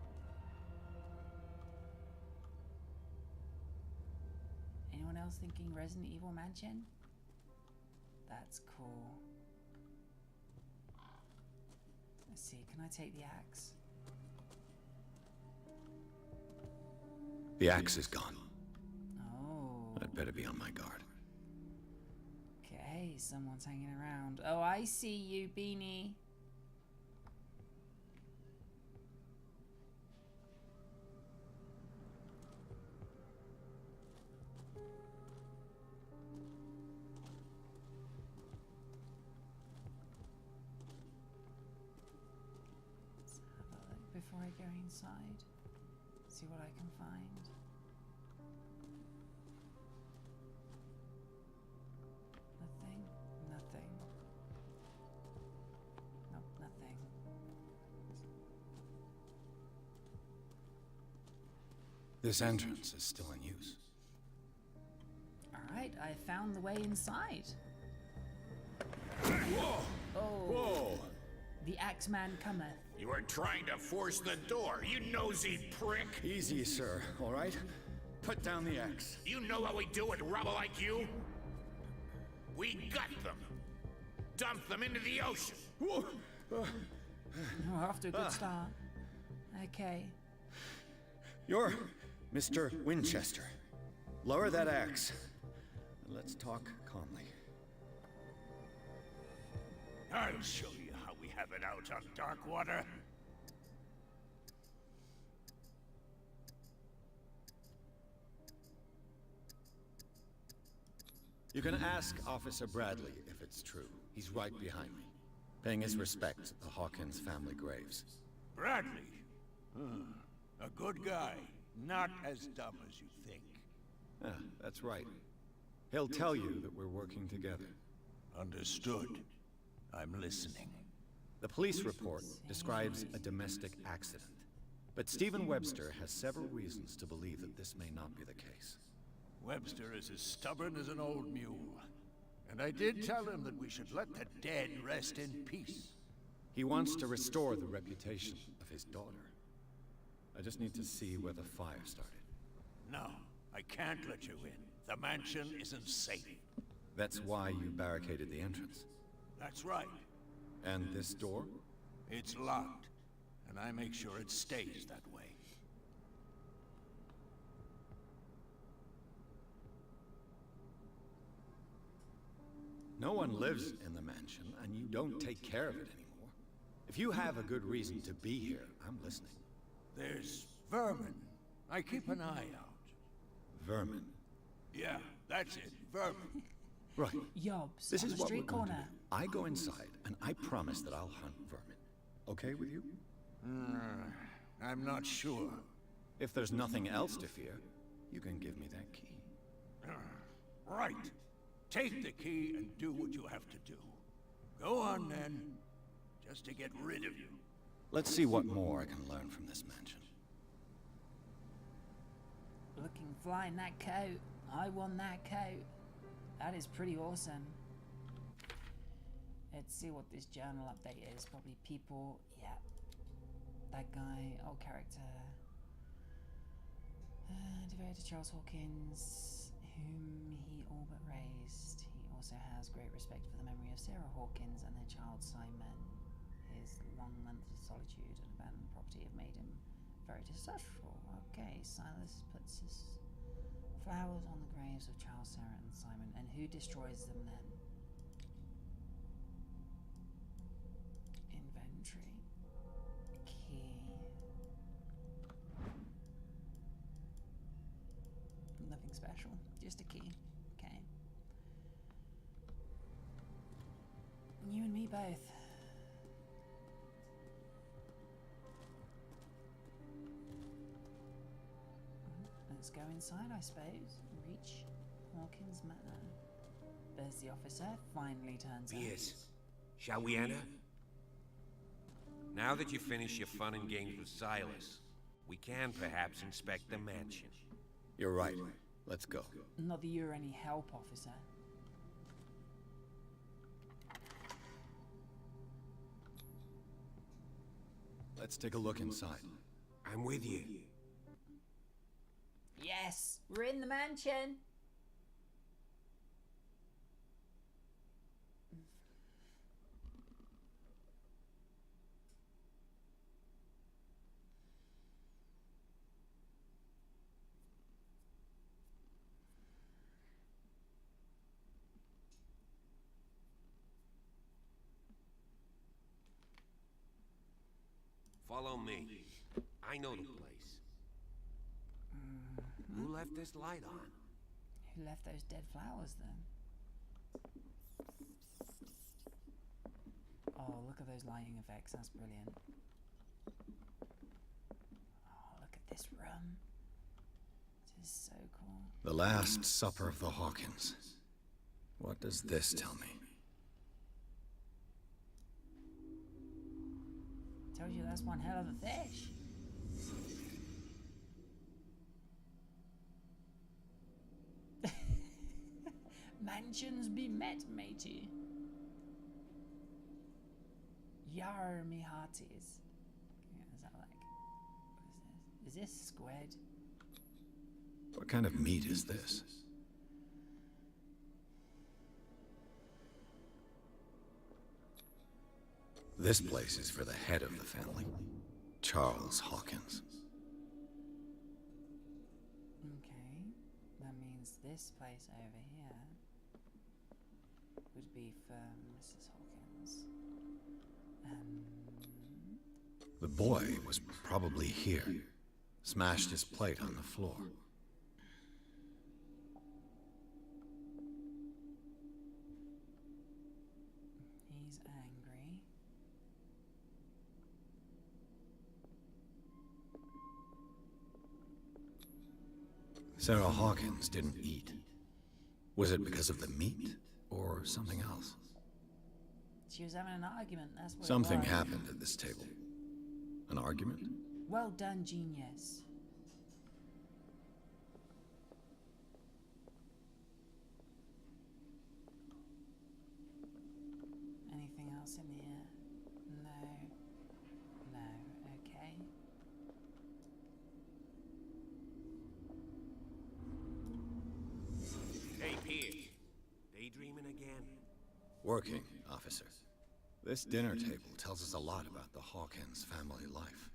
Anyone else thinking Resident Evil Mansion? That's cool. Let's see, can I take the axe? The axe is gone. Oh. I'd better be on my guard. Okay, someone's hanging around. Oh, I see you, Beanie. Let's have a look before I go inside. See what I can find. Nothing. Nothing. Nope, nothing. This entrance is still in use. Alright, I found the way inside. Whoa! Oh. Whoa! The Axeman cometh. You are trying to force the door, you nosy prick! Easy, sir, all right? Put down the axe. You know what we do with rubble like you? We gut them. Dump them into the ocean. Oh, off to a good start. Okay. You're Mr. Winchester. Lower that axe. And let's talk calmly. I'll show you how we have it out on Darkwater. You can ask Officer Bradley if it's true. He's right behind me, paying his respects at the Hawkins family graves. Bradley? A good guy. Not as dumb as you think. Ah, that's right. He'll tell you that we're working together. Understood. I'm listening. The police report describes a domestic accident, but Stephen Webster has several reasons to believe that this may not be the case. Webster is as stubborn as an old mule. And I did tell him that we should let the dead rest in peace. He wants to restore the reputation of his daughter. I just need to see where the fire started. No, I can't let you in. The mansion isn't safe. That's why you barricaded the entrance. That's right. And this door? It's locked, and I make sure it stays that way. No one lives in the mansion, and you don't take care of it anymore. If you have a good reason to be here, I'm listening. There's vermin. I keep an eye out. Vermin? Yeah, that's it. Vermin. Right. Yobs This on is the what we're street going to corner. do. I go inside, and I promise that I'll hunt vermin. Okay with you? I'm not sure. If there's nothing else to fear, you can give me that key. Right. Take the key and do what you have to do. Go on, then. Just to get rid of you. Let's see what more I can learn from this mansion. Looking fly in that coat. I won that coat. That is pretty awesome. Let's see what this journal update is. Probably people. Yeah. That guy. Old character. Devoted to Charles Hawkins, whom he all but raised. He also has great respect for the memory of Sarah Hawkins and their child Simon. His long months of solitude and abandoned property have made him very distrustful. Okay, Silas puts his flowers on the graves of Charles, Sarah, and Simon. And who destroys them then? Inventory. Key. Nothing special, just a key. Okay. You and me both. Let's go inside, I suppose. Reach Hawkins Manor. There's the officer, finally turns up. Yes. Shall we enter? Now that you've finished your fun and games with Silas, we can perhaps inspect the mansion. You're right. Let's go. Not that you're any help, officer. Let's take a look inside. I'm with you. Yes, we're in the mansion. Follow me. I know the place. Who left this light on? Who left those dead flowers then? Oh, look at those lighting effects. That's brilliant. Oh, look at this room. This is so cool. The Last Supper of the Hawkins. What does this tell me? Tells you that's one hell of a fish. Mansions be met, matey. Yar me hearties. Yeah, is that like... What is this? Is this squid? What kind of meat is this? This place is for the head of the family, Charles Hawkins. Okay, that means this place over here would be for Mrs. Hawkins. The boy was probably here, smashed his plate on the floor. He's angry. Sarah Hawkins didn't eat. Was it because of the meat, or something else? She was having an argument, that's what Something it was. happened at this table. An argument? Well done, genius. Anything else in here? No. No, okay. Working, officer. This dinner table tells us a lot about the Hawkins family life.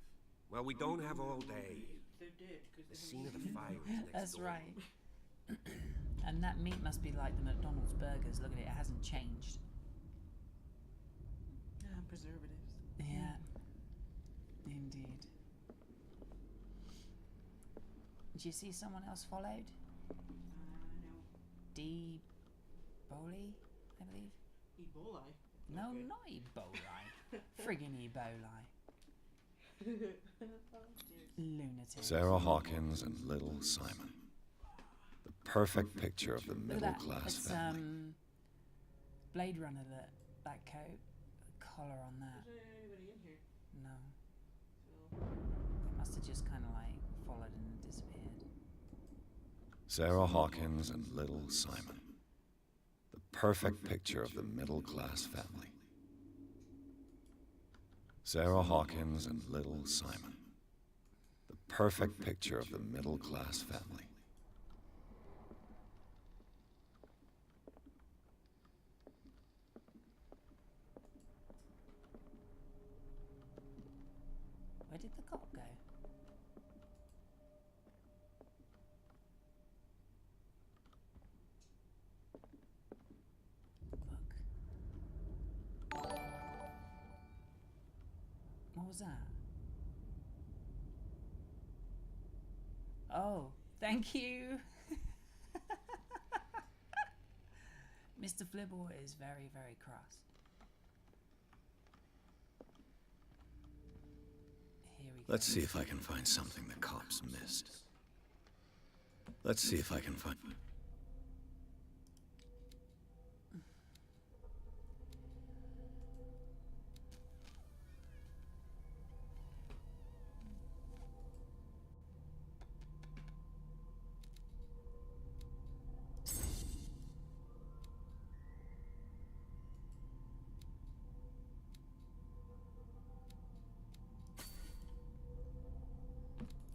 Well, we don't have all day. They're dead because The scene of the fire is next That's door. right. And that meat must be like the McDonald's burgers. Look at it, it hasn't changed. Preservatives. Yeah. Indeed. Did you see someone else followed? No. D. Boli, I believe? Ebola. No, Okay. not Ebola. Friggin' Ebola. Lunatic. Sarah Hawkins and little Simon. The perfect picture of the Look at middle that. class It's family. Blade Runner, that coat, the collar on that. Is there anybody in here? No. So. They must have just kind of like followed and disappeared. Sarah Hawkins and little Simon. The perfect picture of the middle class family. Sarah Hawkins and little Simon. The perfect picture of the middle class family. Where did the cop go? Look. What was that? Oh, thank you. Mr. Flibble is very, very cross. Here we go. Let's see if I can find something the cops missed. Let's see if I can find...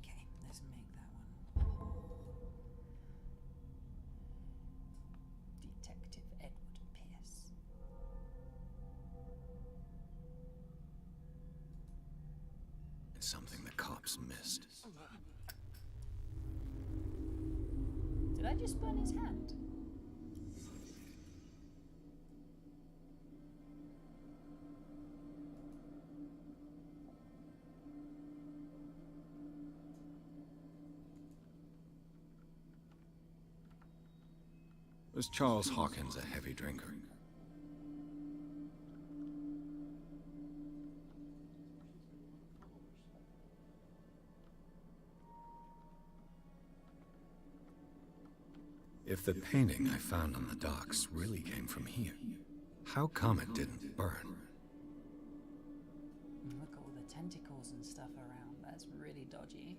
Okay, let's make that one. Detective Edward Pierce. It's something the cops missed. Did I just burn his hand? Was Charles Hawkins a heavy drinker? If the painting I found on the docks really came from here, how come it didn't burn? Look at all the tentacles and stuff around. That's really dodgy.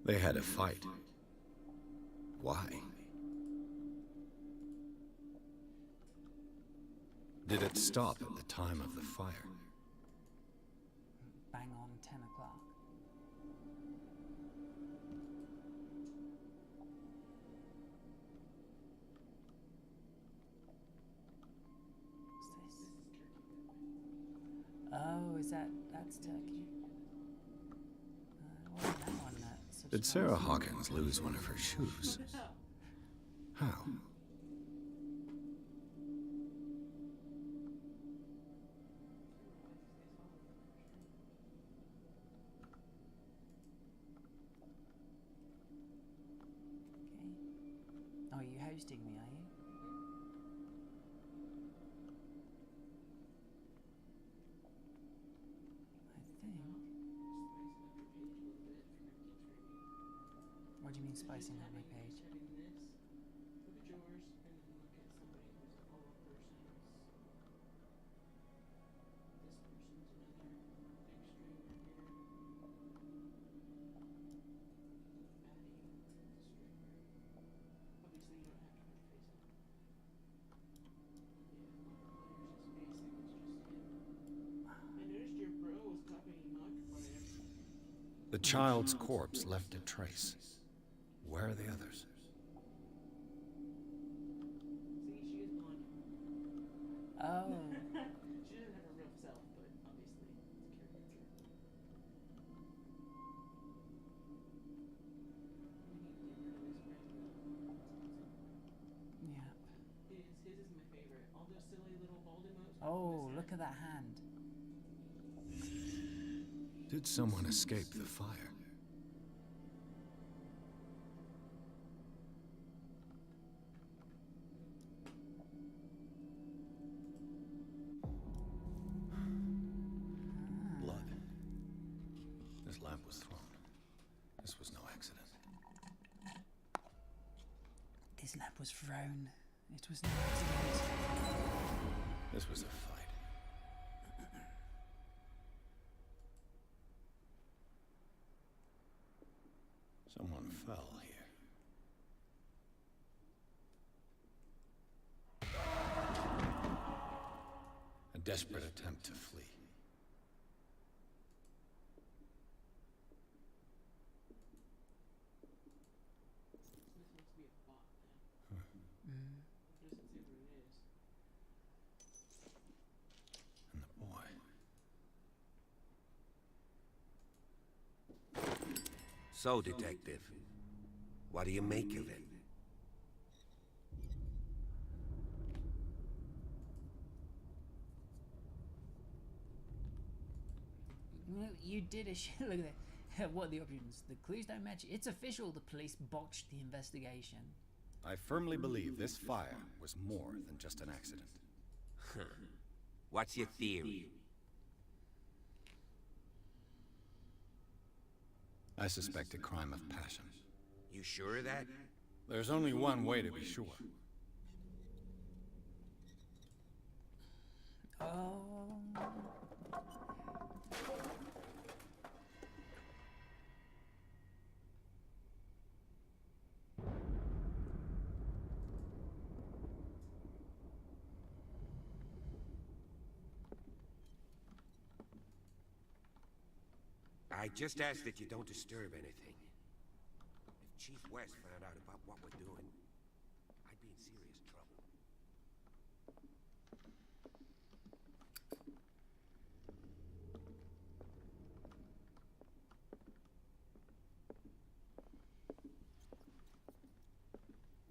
They had a fight. Why? Did it stop at the time of the fire? Bang on 10 o'clock. What's this? Oh, is that's turkey? What was that one that Did Sarah Hawkins lose one of her shoes? How? Oh, are you hosting me, are you? I think. What do you mean spicing up my page? Look at yours, and then look at somebody who's a follow person. This person's another big string right here. Obviously, you don't have to put your face on. Yeah, players is basic. It's just him. I noticed your bro was copying Markiplier. The child's corpse left a trace. Where are the others? See, she is blonde. Oh. She doesn't have a real self, but obviously it's a caricature. Yeah. His is my favorite. All those silly little bald emotes. Oh, look at that hand. Did someone escape the fire? Blood. This lamp was thrown. This was no accident. This lamp was thrown. It was no accident. This was a fight. Someone fell here. A desperate attempt to flee. This must be a bot then. Mm. It doesn't say what it is. And the boy. So, Detective, what do you make of it? You did a shit. Look at that. What are the options? The clues don't match. It's official. The police botched the investigation. I firmly believe this fire was more than just an accident. What's your theory? I suspect a crime of passion. You sure of that? There's only one way to be sure. Oh. I just ask that you don't disturb anything. If Chief West found out about what we're doing, I'd be in serious trouble.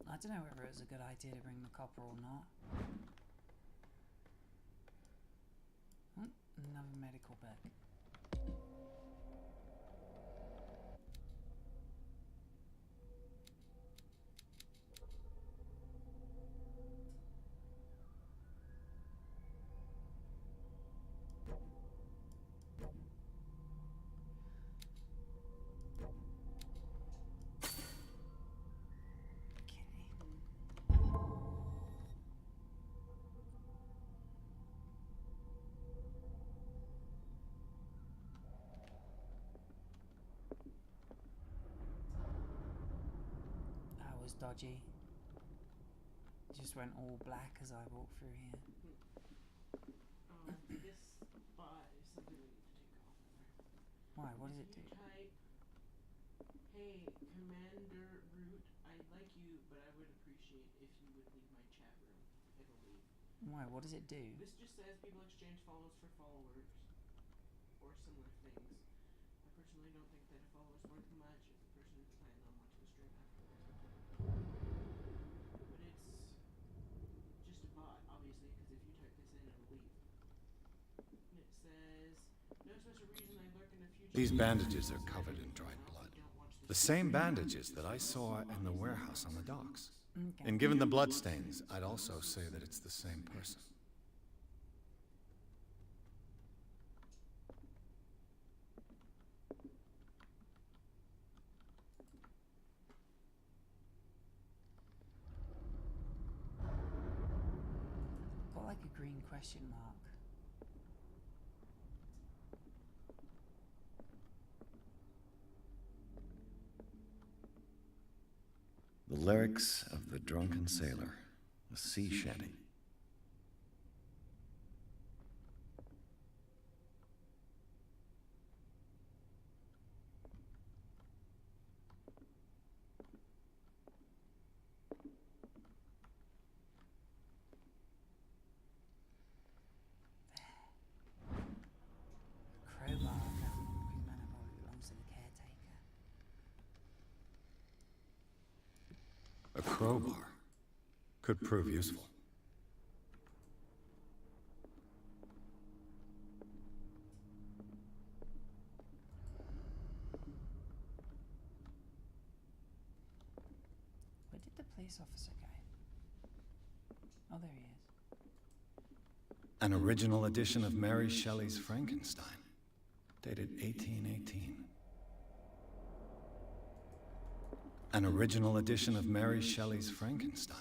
I don't know whether it was a good idea to bring the copper or not. Oh, another medical book. Was dodgy. It just went all black as I walked through here. This bot is something we need to take off of her. Why? What does it do? Type, hey, Commander Root, I like you, but I would appreciate if you would leave my chat room. It'll leave. Why? What does it do? This just says people exchange follows for followers, or similar things. I personally don't think that a follow is worth much if the person is planning on watching the stream afterwards. But it's just a bot, obviously, because if you type this in, it'll leave. And it says, no special reason I lurk in the future. These bandages are covered in dried blood. The same bandages that I saw in the warehouse on the docks. Okay. And given the bloodstains, I'd also say that it's the same person. Got like a green question mark. The lyrics of the drunken sailor, a sea shanty. crowbar. Could prove useful. Where did the police officer go? Oh, there he is. An original edition of Mary Shelley's Frankenstein, dated 1818. An original edition of Mary Shelley's Frankenstein,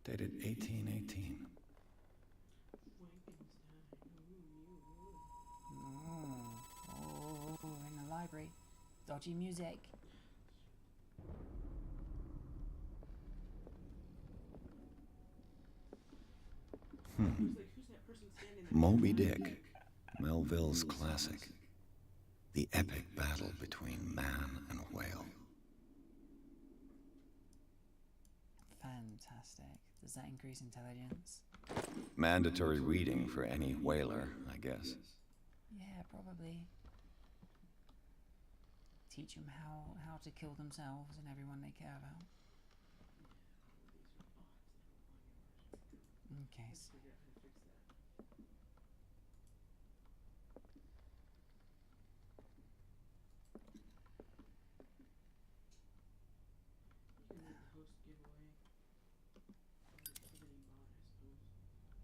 dated 1818. Oh, in the library. Dodgy music. Moby Dick, Melville's classic. The epic battle between man and whale. Fantastic. Does that increase intelligence? Mandatory reading for any whaler, I guess. Yeah, probably. Teach them how to kill themselves and everyone they care about. Okay.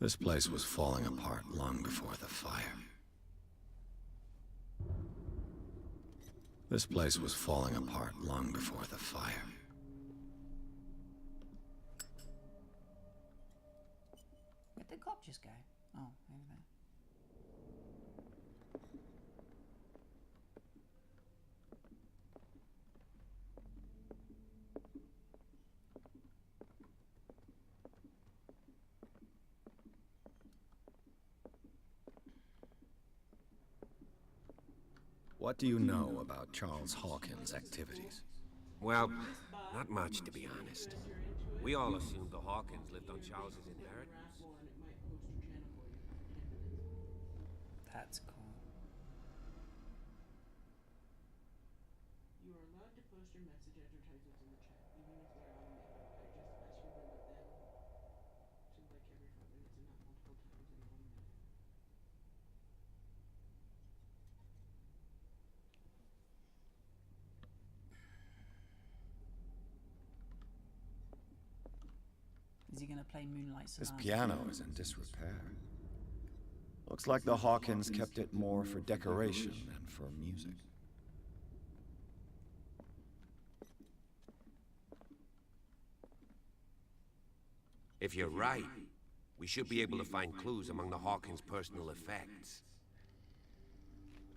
This place was falling apart long before the fire. This place was falling apart long before the fire. Where'd the cop just go? Oh, over there. What do you know about Charles Hawkins' activities? Well, not much, to be honest. We all assumed the Hawkins lived on Charles's inheritance. That's cool. You are allowed to post your message advertisements in the chat, even if they're automated. I just ask you to limit them to like every 5 minutes and not multiple times in 1 minute. Is he gonna play Moonlight This Sonata? piano is in disrepair. Looks like the Hawkins kept it more for decoration than for music. If you're right, we should be able to find clues among the Hawkins' personal effects.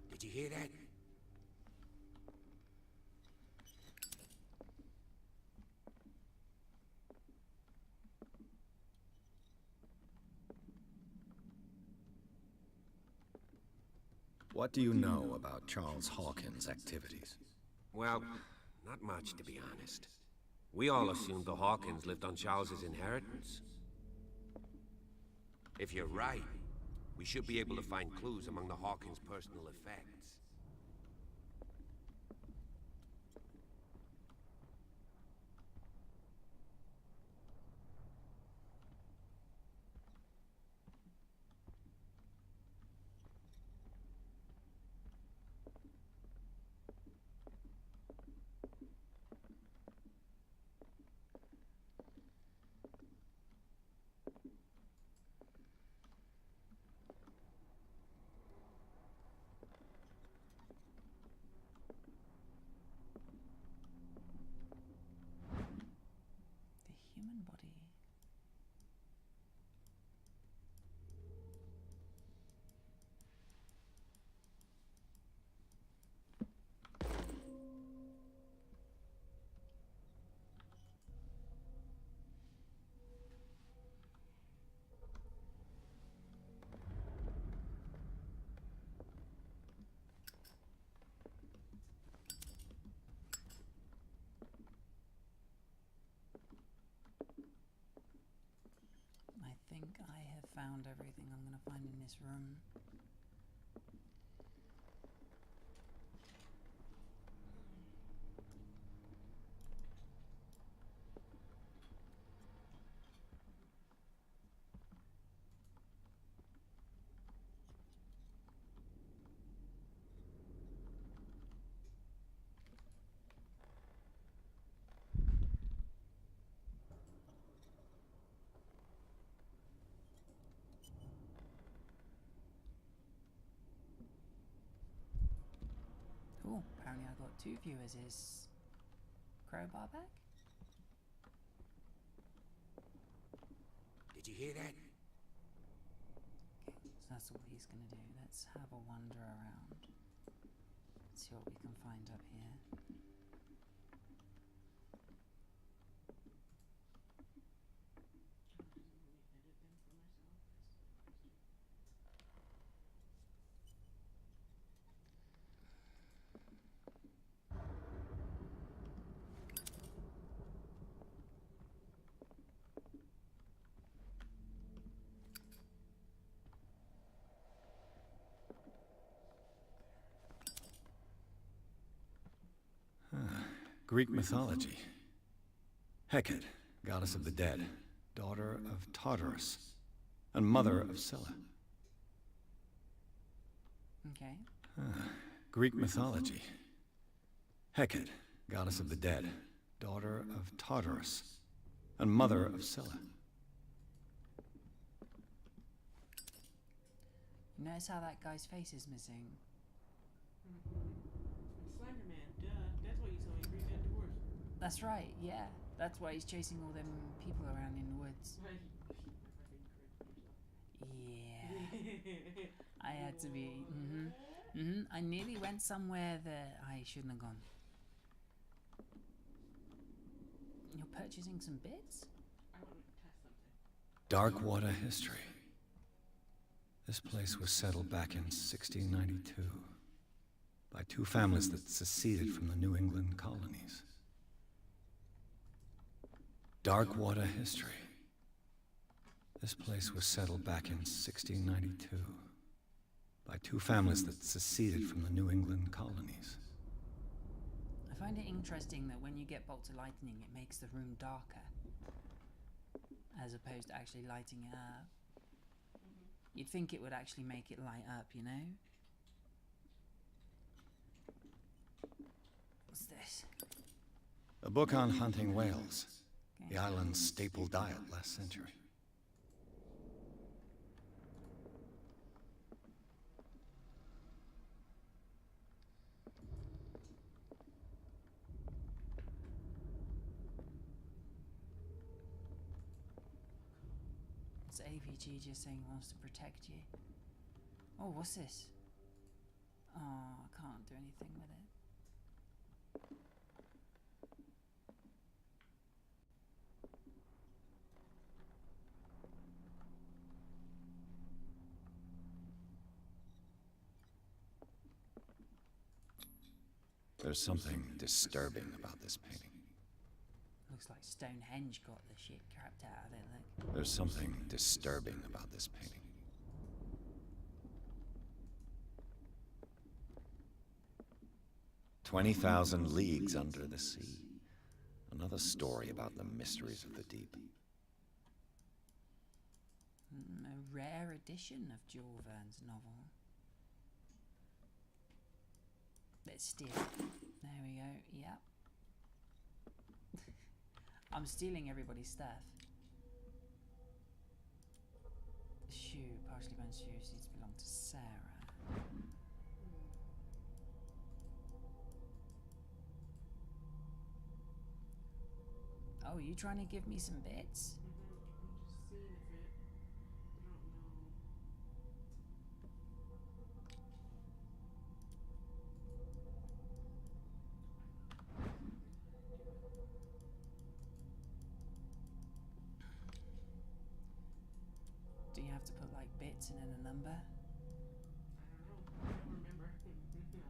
Did you hear that? What do you know about Charles Hawkins' activities? Well, not much, to be honest. We all assumed the Hawkins lived on Charles's inheritance. If you're right, we should be able to find clues among the Hawkins' personal effects. The human body. I think I have found everything I'm going to find in this room. Oh, apparently I got 2 viewers. Is Crowbar back? Did you hear that? So that's what he's gonna do. Let's have a wander around. See what we can find up here. Greek mythology. Hecate, goddess of the dead, daughter of Tartarus, and mother of Scylla. Okay. Greek mythology. Hecate, goddess of the dead, daughter of Tartarus, and mother of Scylla. You notice how that guy's face is missing? Slender Man, duh. That's why you saw me 3 dead dwarfs. That's right, yeah. That's why he's chasing all them people around in the woods. Yeah. I had to be. I nearly went somewhere that I shouldn't have gone. You're purchasing some bits? I want to test something. Darkwater history. This place was settled back in 1692 by 2 families that seceded from the New England colonies. Darkwater history. This place was settled back in 1692 by 2 families that seceded from the New England colonies. I find it interesting that when you get bolts of lightning, it makes the room darker, as opposed to actually lighting it up. You'd think it would actually make it light up, you know? What's this? A book on hunting whales, the island's staple diet last century. It's AVG just saying it wants to protect you. Oh, what's this? Oh, I can't do anything with it. There's something disturbing about this painting. Looks like Stonehenge got the shit crapped out of it, look. There's something disturbing about this painting. "20,000 leagues under the sea. Another story about the mysteries of the deep." A rare edition of Jules Verne's novel. Let's steal it. There we go, yep. I'm stealing everybody's stuff. Shoe, partially burned shoes, these belong to Sarah. Oh, you trying to give me some bits? I'm just seeing if it. I don't know. Do you have to put like bits and then a number? I don't know. I don't remember. I should remember.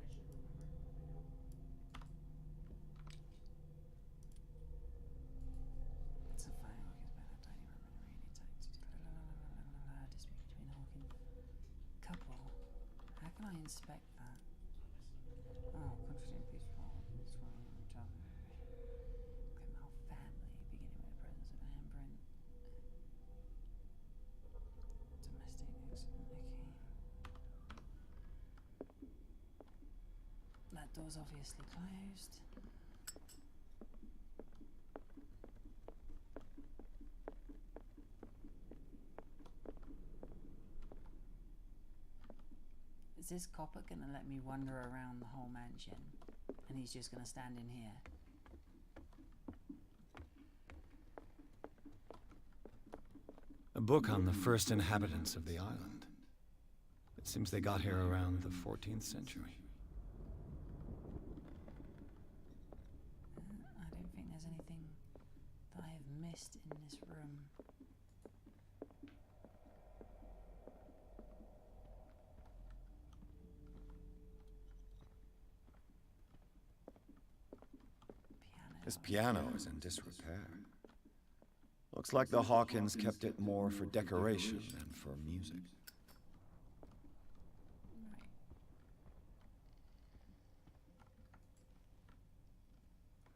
It's a fine Hawkins band. I don't even remember any dispute between Hawkins couple. How can I inspect that? Oh, contradicting peaceful. Criminal family, beginning with the presence of a handprint. Domestic accident. Okay. That door's obviously closed. Is this copper gonna let me wander around the whole mansion? And he's just gonna stand in here. A book on the first inhabitants of the island. It seems they got here around the 14th century. I don't think there's anything that I have missed in this room. This piano is in disrepair. Looks like the Hawkins kept it more for decoration than for music.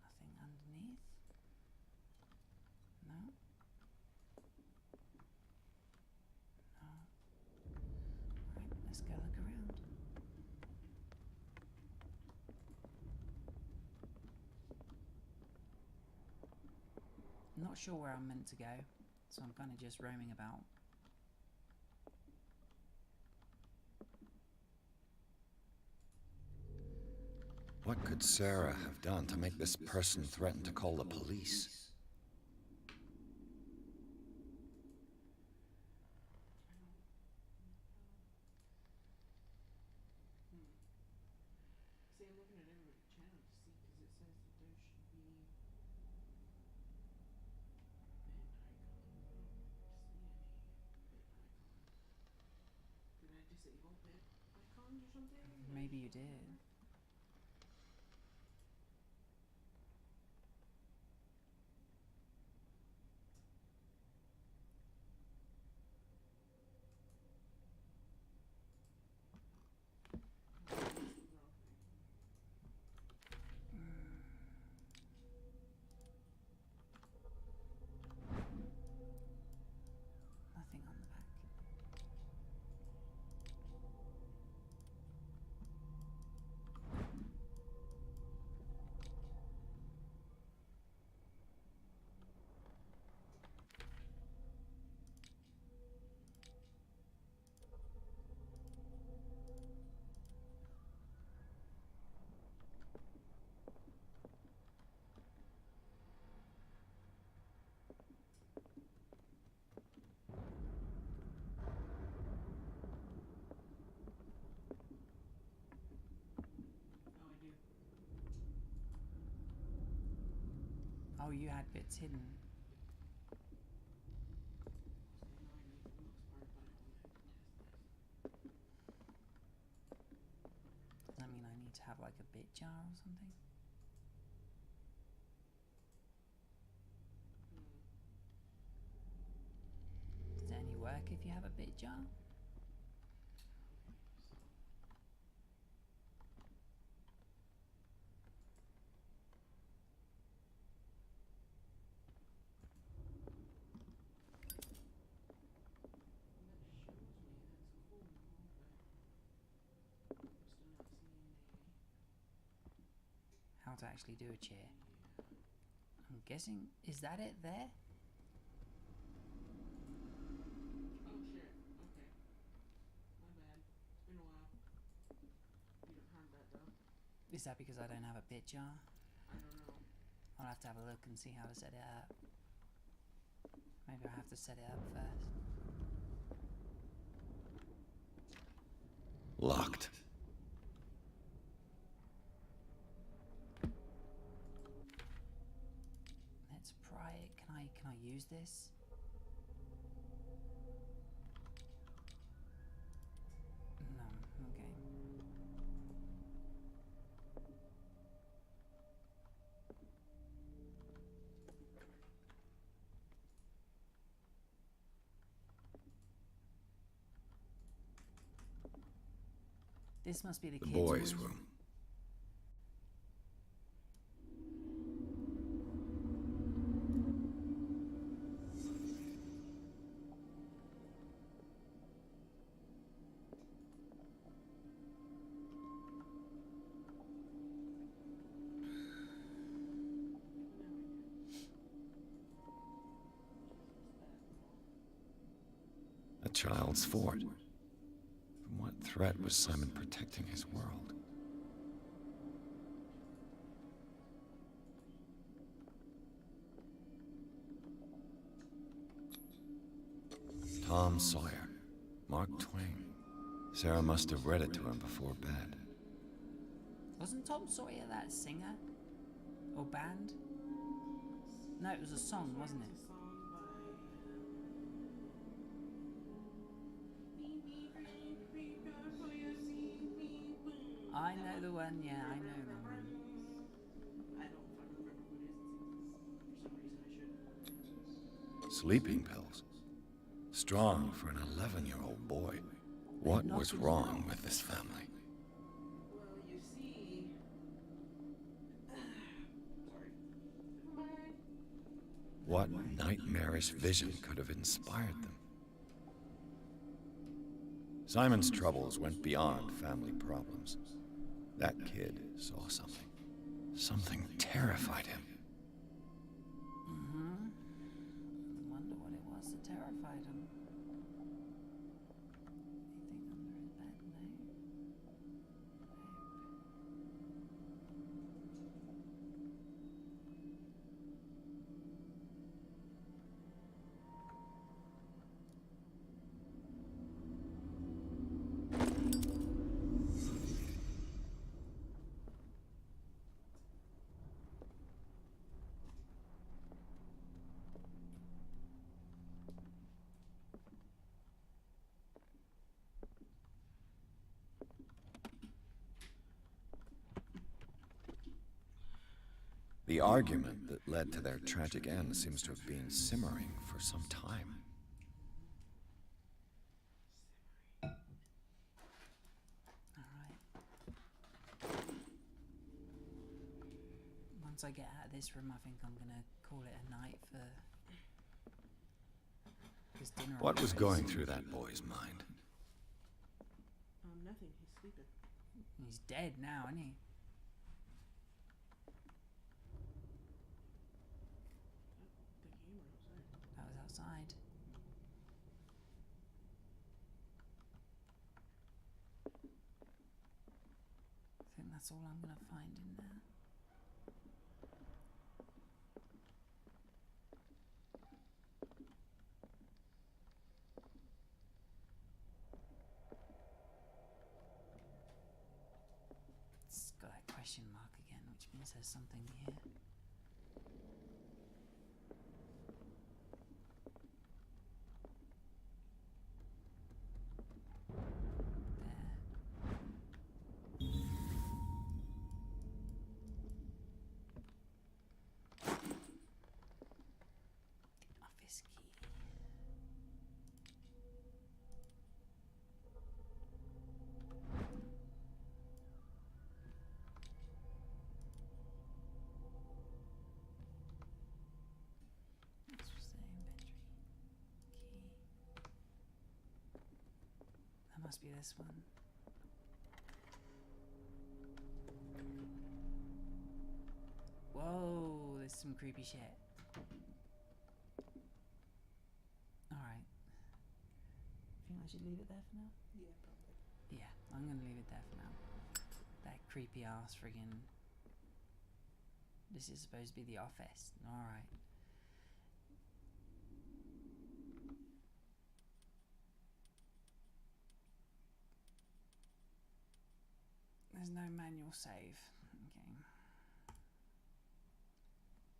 Nothing underneath? No? No. Right, let's go look around. Not sure where I'm meant to go, so I'm kind of just roaming about. What could Sarah have done to make this person threaten to call the police? See, I'm looking at every channel to see, because it says that there should be bit icon. I don't see any bit icon. Did I disable bit icons or something? Maybe you did. Nothing on the back. Oh, you had bits hidden. Does that mean I need to have like a bit jar or something? Does it only work if you have a bit jar? How to actually do a chair. I'm guessing, is that it there? Oh shit, okay. My bad. It's been a while. You don't have that though. Is that because I don't have a bit jar? I don't know. I'll have to have a look and see how to set it up. Maybe I have to set it up first. Locked. Let's pry it. Can I use this? No, okay. This must be the kids' boys' room. A child's fort. From what threat was Simon protecting his world? Tom Sawyer. Mark Twain. Sarah must have read it to him before bed. Wasn't Tom Sawyer that singer? Or band? No, it was a song, wasn't it? I know the one, yeah, I know the one. I don't fucking remember who it is. For some reason I should. Sleeping pills. Strong for an 11-year-old boy. What was wrong with this family? Well, you see... Sorry. What nightmarish vision could have inspired them? Simon's troubles went beyond family problems. That kid saw something. Something terrified him. Mm-hmm. I wonder what it was that terrified him. Anything under his bed? No. The argument that led to their tragic end seems to have been simmering for some time. Once I get out of this room, I think I'm gonna call it a night for this dinner. What was going through that boy's mind? Nothing. He's sleeping. He's dead now, isn't he? That was outside. I think that's all I'm gonna find in there. It's got that question mark again, which means there's something here. Office key. What's the inventory? Key. That must be this one. Whoa, there's some creepy shit. Alright. Think I should leave it there for now? Yeah, probably. Yeah, I'm gonna leave it there for now. That creepy ass friggin'. This is supposed to be the office. Alright. There's no manual save.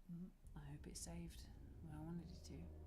Okay. I hope it saved where I wanted it to.